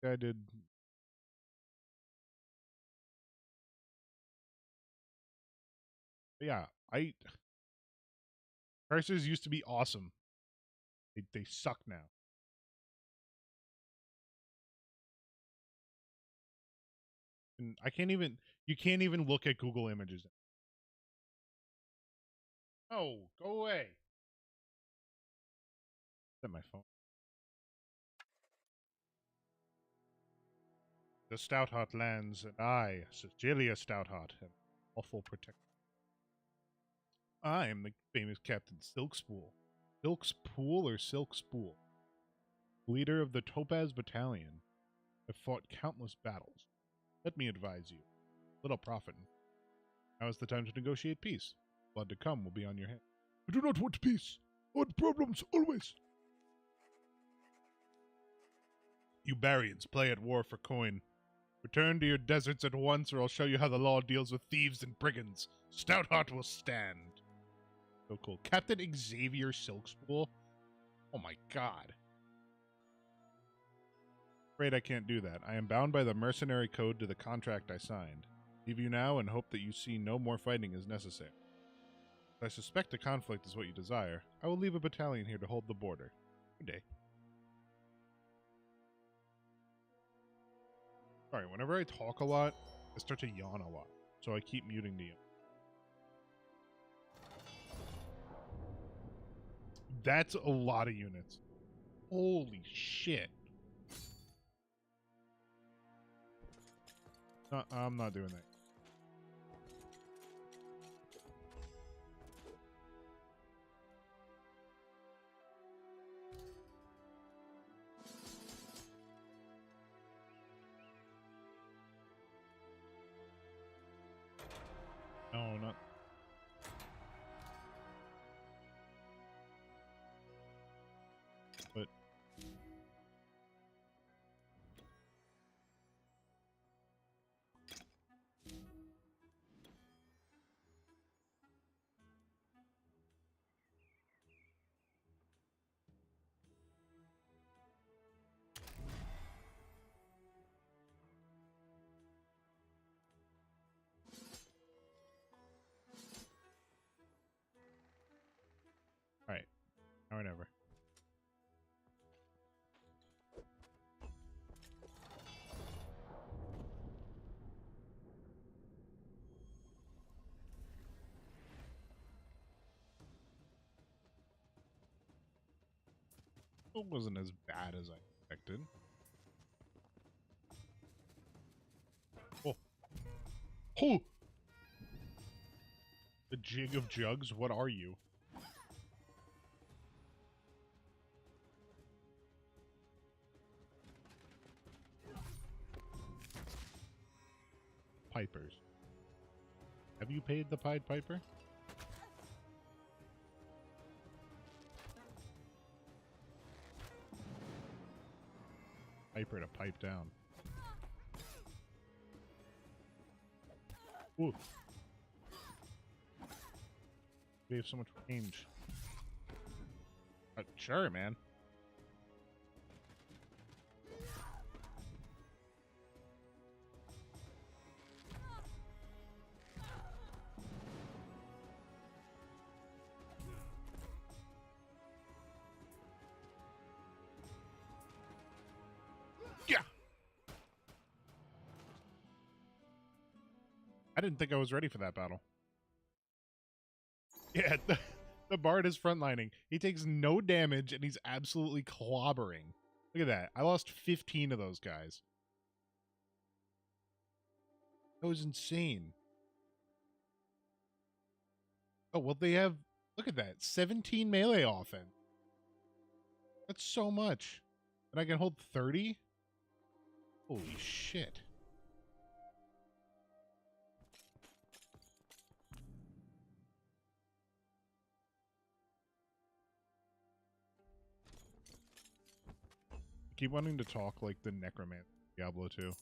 Guy did But yeah, Parsers used to be awesome. They suck now. And you can't even look at Google Images. Oh, go away. At my phone. The Stoutheart lands, and I, Cecilia Stoutheart, am awful protector. I am the famous Captain Silkspool. Silkspool or Silkspool? Leader of the Topaz Battalion. I've fought countless battles. Let me advise you. Little profit. Now is the time to negotiate peace. Blood to come will be on your head. I do not want peace. I want problems, always. You Barians play at war for coin. Return to your deserts at once, or I'll show you how the law deals with thieves and brigands. Stoutheart will stand. So cool. Captain Xavier Silkspool? Oh my god. Afraid I can't do that. I am bound by the mercenary code to the contract I signed. Leave you now and hope that you see no more fighting is necessary. If I suspect a conflict is what you desire, I will leave a battalion here to hold the border. Good day. Sorry, whenever I talk a lot, I start to yawn a lot. So I keep muting the yawn. That's a lot of units. Holy shit. No, I'm not doing that. No, not. But. Alright. Now or never. It wasn't as bad as I expected. Oh. Oh! The Jig of Jugs? What are you? Pipers. Have you paid the Pied Piper? Piper to pipe down. Ooh. They have so much range. Sure, man. Yeah. I didn't think I was ready for that battle. Yeah, the Bard is frontlining. He takes no damage and he's absolutely clobbering. Look at that. I lost 15 of those guys. That was insane. Oh, well, they have... Look at that. 17 melee offense. That's so much. And I can hold 30? Holy shit. I keep wanting to talk like the Necromancer Diablo 2.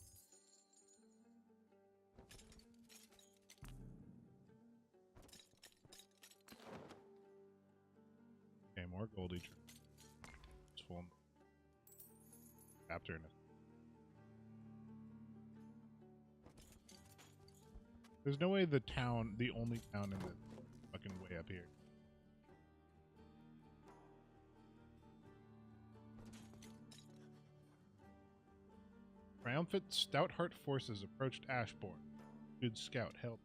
Okay, more Goldie. It's full. Chapter in it. There's no way the only town in the fucking way up here. Triumphant Stoutheart forces approached Ashbourne. Good scout help.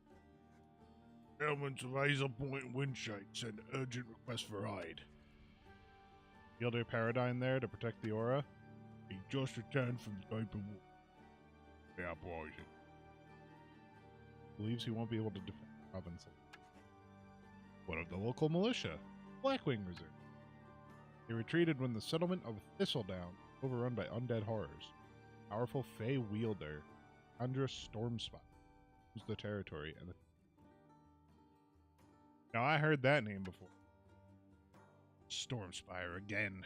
Elements of Hazel Point Windshite send urgent request for aid. Fielder Paradine there to protect the aura. He just returned from the open war. The uprising. Believes he won't be able to defend the province. What of the local militia? Blackwing Reserve. They retreated when the settlement of Thistledown, overrun by undead horrors. Powerful Fey wielder, Andra Stormspire, owns the territory and the... Now I heard that name before. Stormspire again.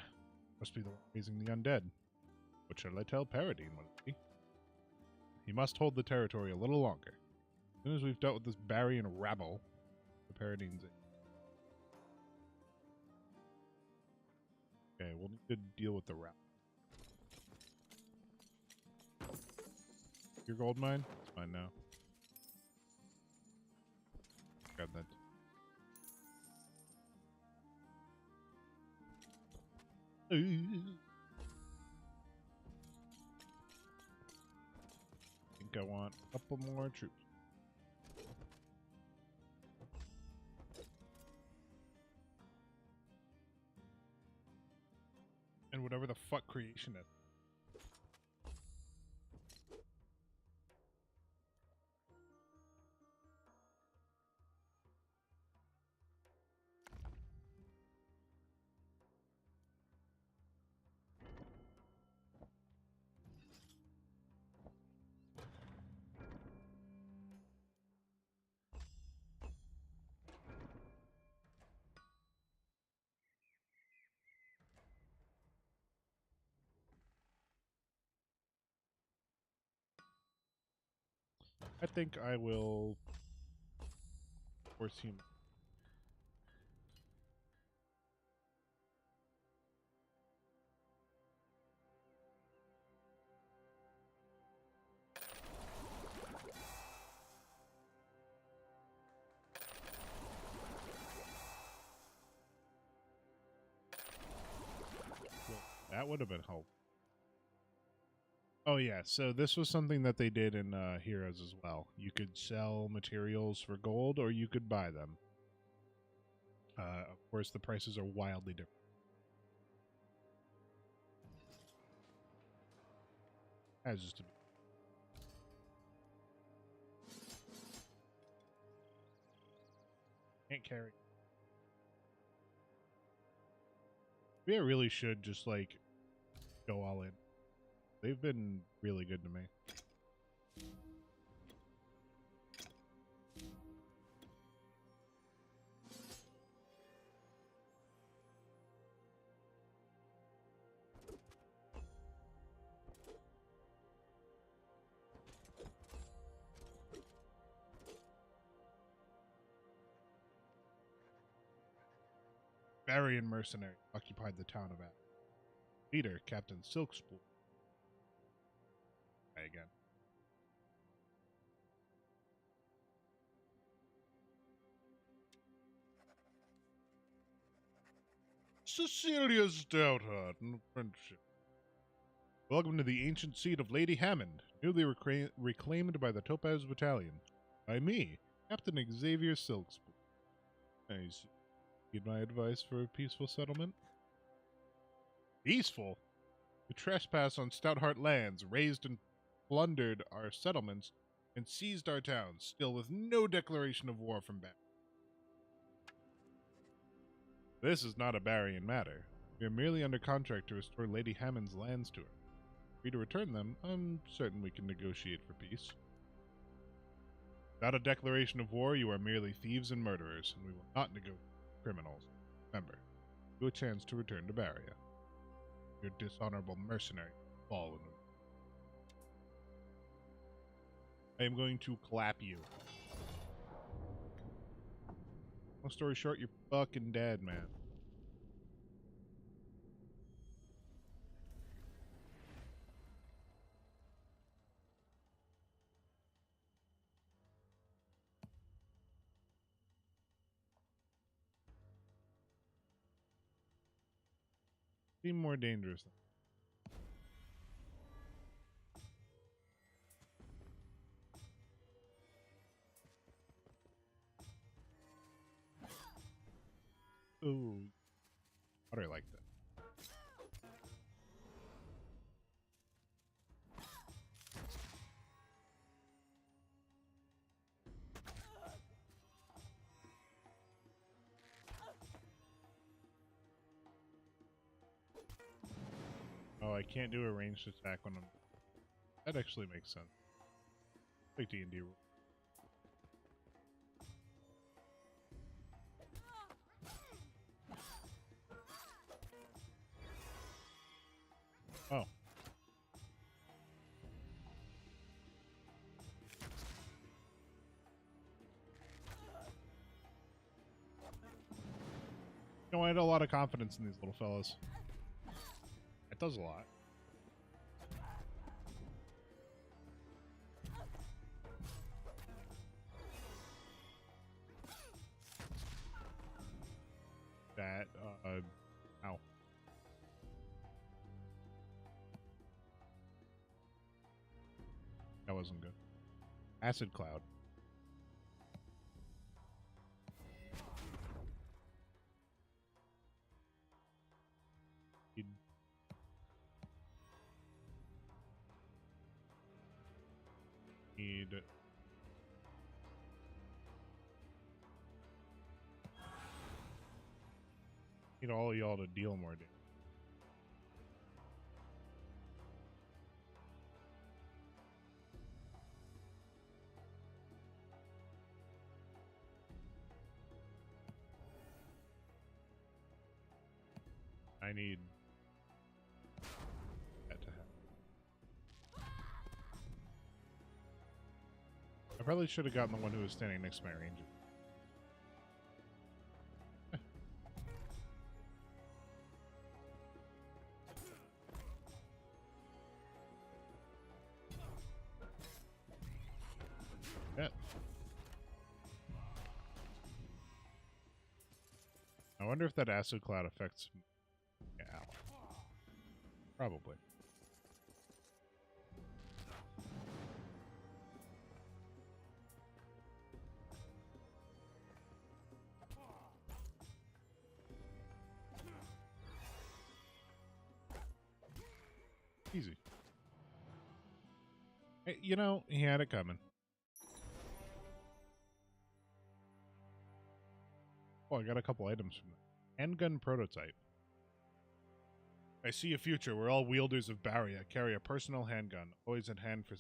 Must be the one raising the undead. What shall I tell Paradine when it be? He must hold the territory a little longer. As soon as we've dealt with this Barry and rabble, the Paradine's in. Okay, we'll need to deal with the rabble. Your gold mine? It's mine now. Grab that. I think I want a couple more troops. And whatever the fuck creation is. I think I will force him. Well, that would have been helpful. Oh yeah, so this was something that they did in Heroes as well. You could sell materials for gold, or you could buy them. Of course, the prices are wildly different. As just to be. Can't carry. We really should just like go all in. They've been really good to me. Barian mercenary occupied the town of Ath. Leader, Captain Silkspool. Again. Cecilia Stoutheart and Friendship. Welcome to the ancient seat of Lady Hammond, newly reclaimed by the Topaz Battalion. By me, Captain Xavier Silkspool. Nice. Need my advice for a peaceful settlement? Peaceful? We trespass on Stoutheart lands, razed and plundered our settlements, and seized our towns, still with no declaration of war from back. This is not a Barian matter. We are merely under contract to restore Lady Hammond's lands to her. Free to return them, I'm certain we can negotiate for peace. Without a declaration of war, you are merely thieves and murderers, and we will not negotiate with criminals. Remember, you have a chance to return to Baria. Your dishonorable mercenary will fall in the... I am going to clap you. Long story short, you're fucking dead, man. seem more dangerous. Ooh, water like that. Oh, I can't do a ranged attack when I'm... That actually makes sense. Like D&D rule. Oh. You know, I had a lot of confidence in these little fellas. It does a lot. That, ow. That wasn't good. Acid cloud. You'd... Need... Need all of y'all to deal more damage. I need that to happen. I probably should have gotten the one who was standing next to my ranger. Yeah. I wonder if that acid cloud affects me. Ow. Probably. Easy. Hey, you know, he had it coming. Oh, I got a couple items from that. Handgun prototype. I see a future where all wielders of Barrier carry a personal handgun, always at hand for...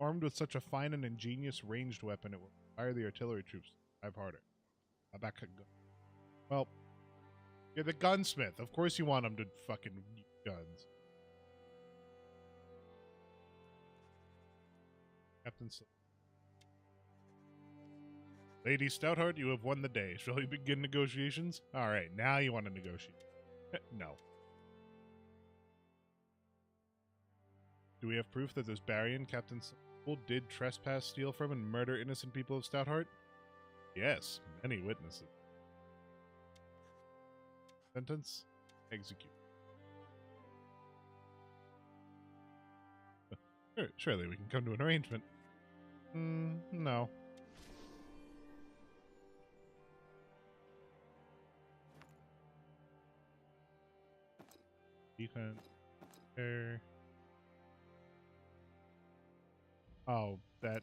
Armed with such a fine and ingenious ranged weapon, it will inspire the artillery troops to drive harder. Well, you're the gunsmith. Of course you want them to fucking use guns. Captain... Lady Stoutheart, you have won the day. Shall we begin negotiations? Alright, now you want to negotiate. No. Do we have proof that this Barian, Captain Soul, did trespass, steal from, and murder innocent people of Stoutheart? Yes, many witnesses. Sentence? Execute. Surely we can come to an arrangement. No. Defense. There. Oh, that.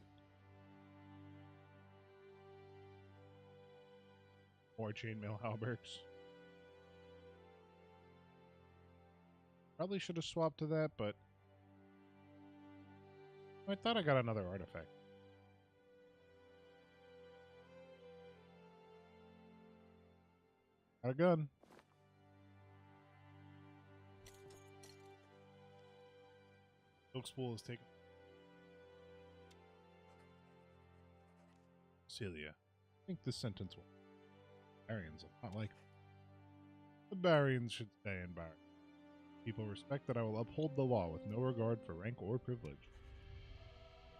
More chainmail halberds. Probably should have swapped to that, but I thought I got another artifact. Got a gun. Silk spool is taken. Celia, I think this sentence will. Barians are not like the Barians should stay in Bar. People respect that I will uphold the law with no regard for rank or privilege.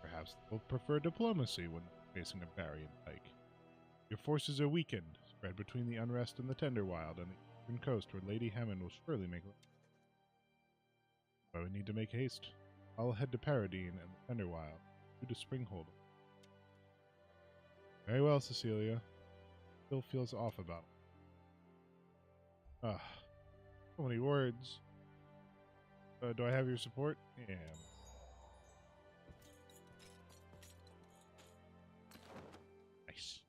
Perhaps they'll prefer diplomacy when facing a Barian pike. Your forces are weakened, spread between the unrest in the Tenderwild and the eastern coast where Lady Hammond will surely make it. But we need to make haste. I'll head to Paradine and the Tenderwild, you to Springhold. Very well, Cecilia. Still feels off about it. Ah, so many words. Do I have your support? Yeah. Nice.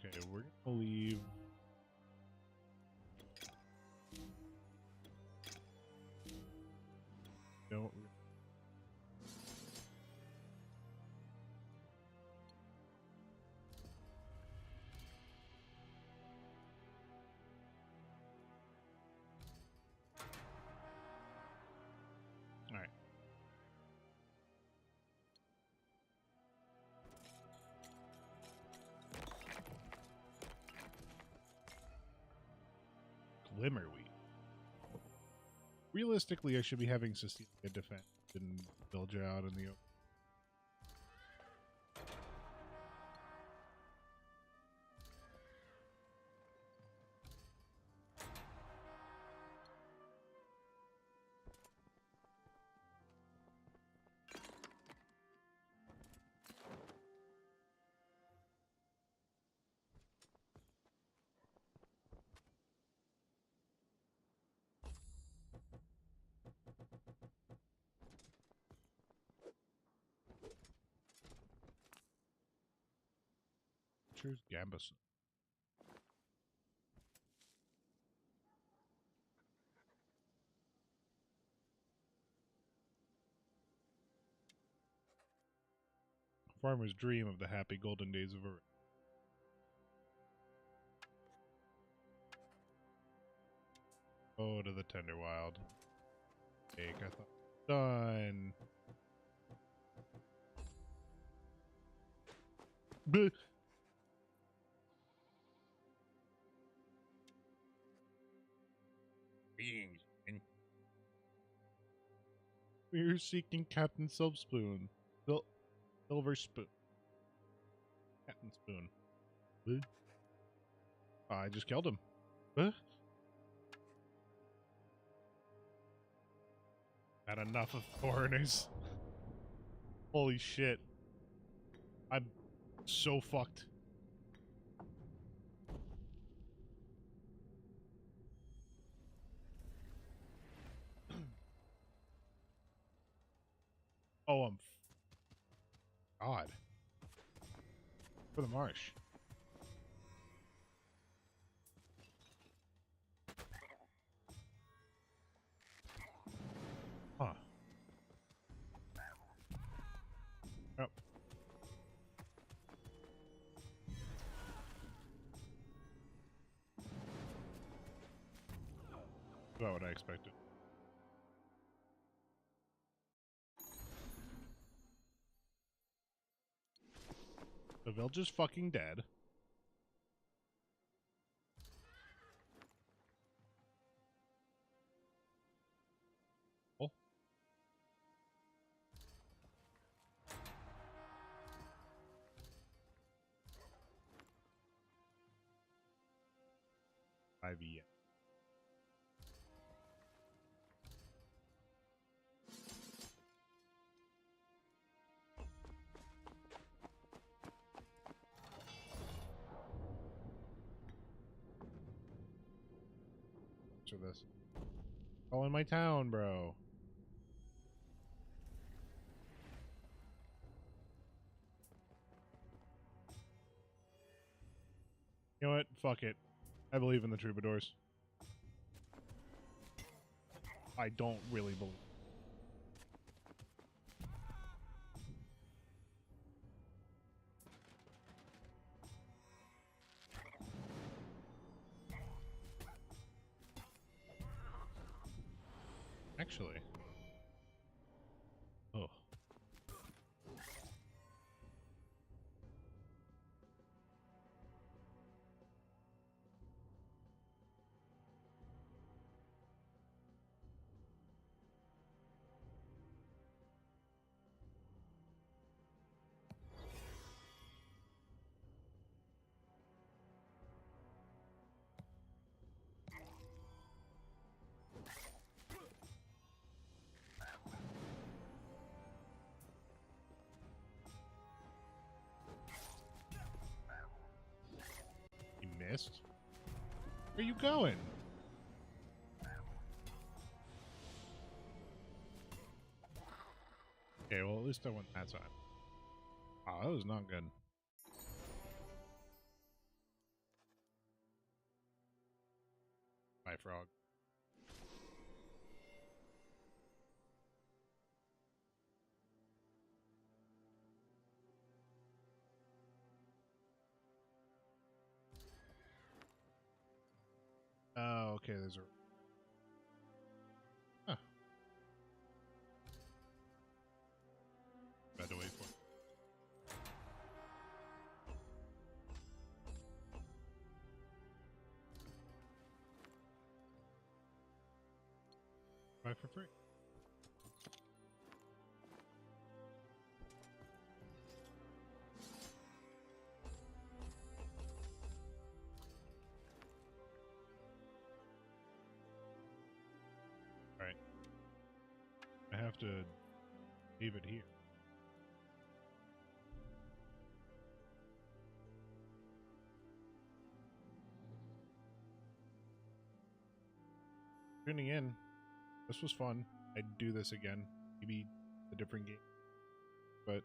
Okay, we're gonna leave. Don't. All right. Glimmerweed. Realistically, I should be having Cecilia defend and Bilge out in the open. Cheers, Gambus. Farmers dream of the happy golden days of Earth. Oh, to the Tenderwild. Cake, I thought. Done. Bleh. Beings. We're seeking Captain Silverspoon. Silver Spoon. Captain Spoon. Bleh. I just killed him. Huh? Had enough of foreigners. Holy shit. I'm so fucked. Oh, God. For the marsh. Huh. Oh. About what I expected. The village is fucking dead. Oh. Ivy. For this. Oh, in my town, bro. You know what? Fuck it. I believe in the troubadours. I don't really believe. actually. Oh. He missed? Where are you going? Okay, well, at least I went that time. Oh, that was not good. Bye, frog. Oh, okay, there's a... Huh. Had to wait for it. Buy for free. Alright. I have to leave it here. Tuning in. This was fun. I'd do this again. Maybe a different game. But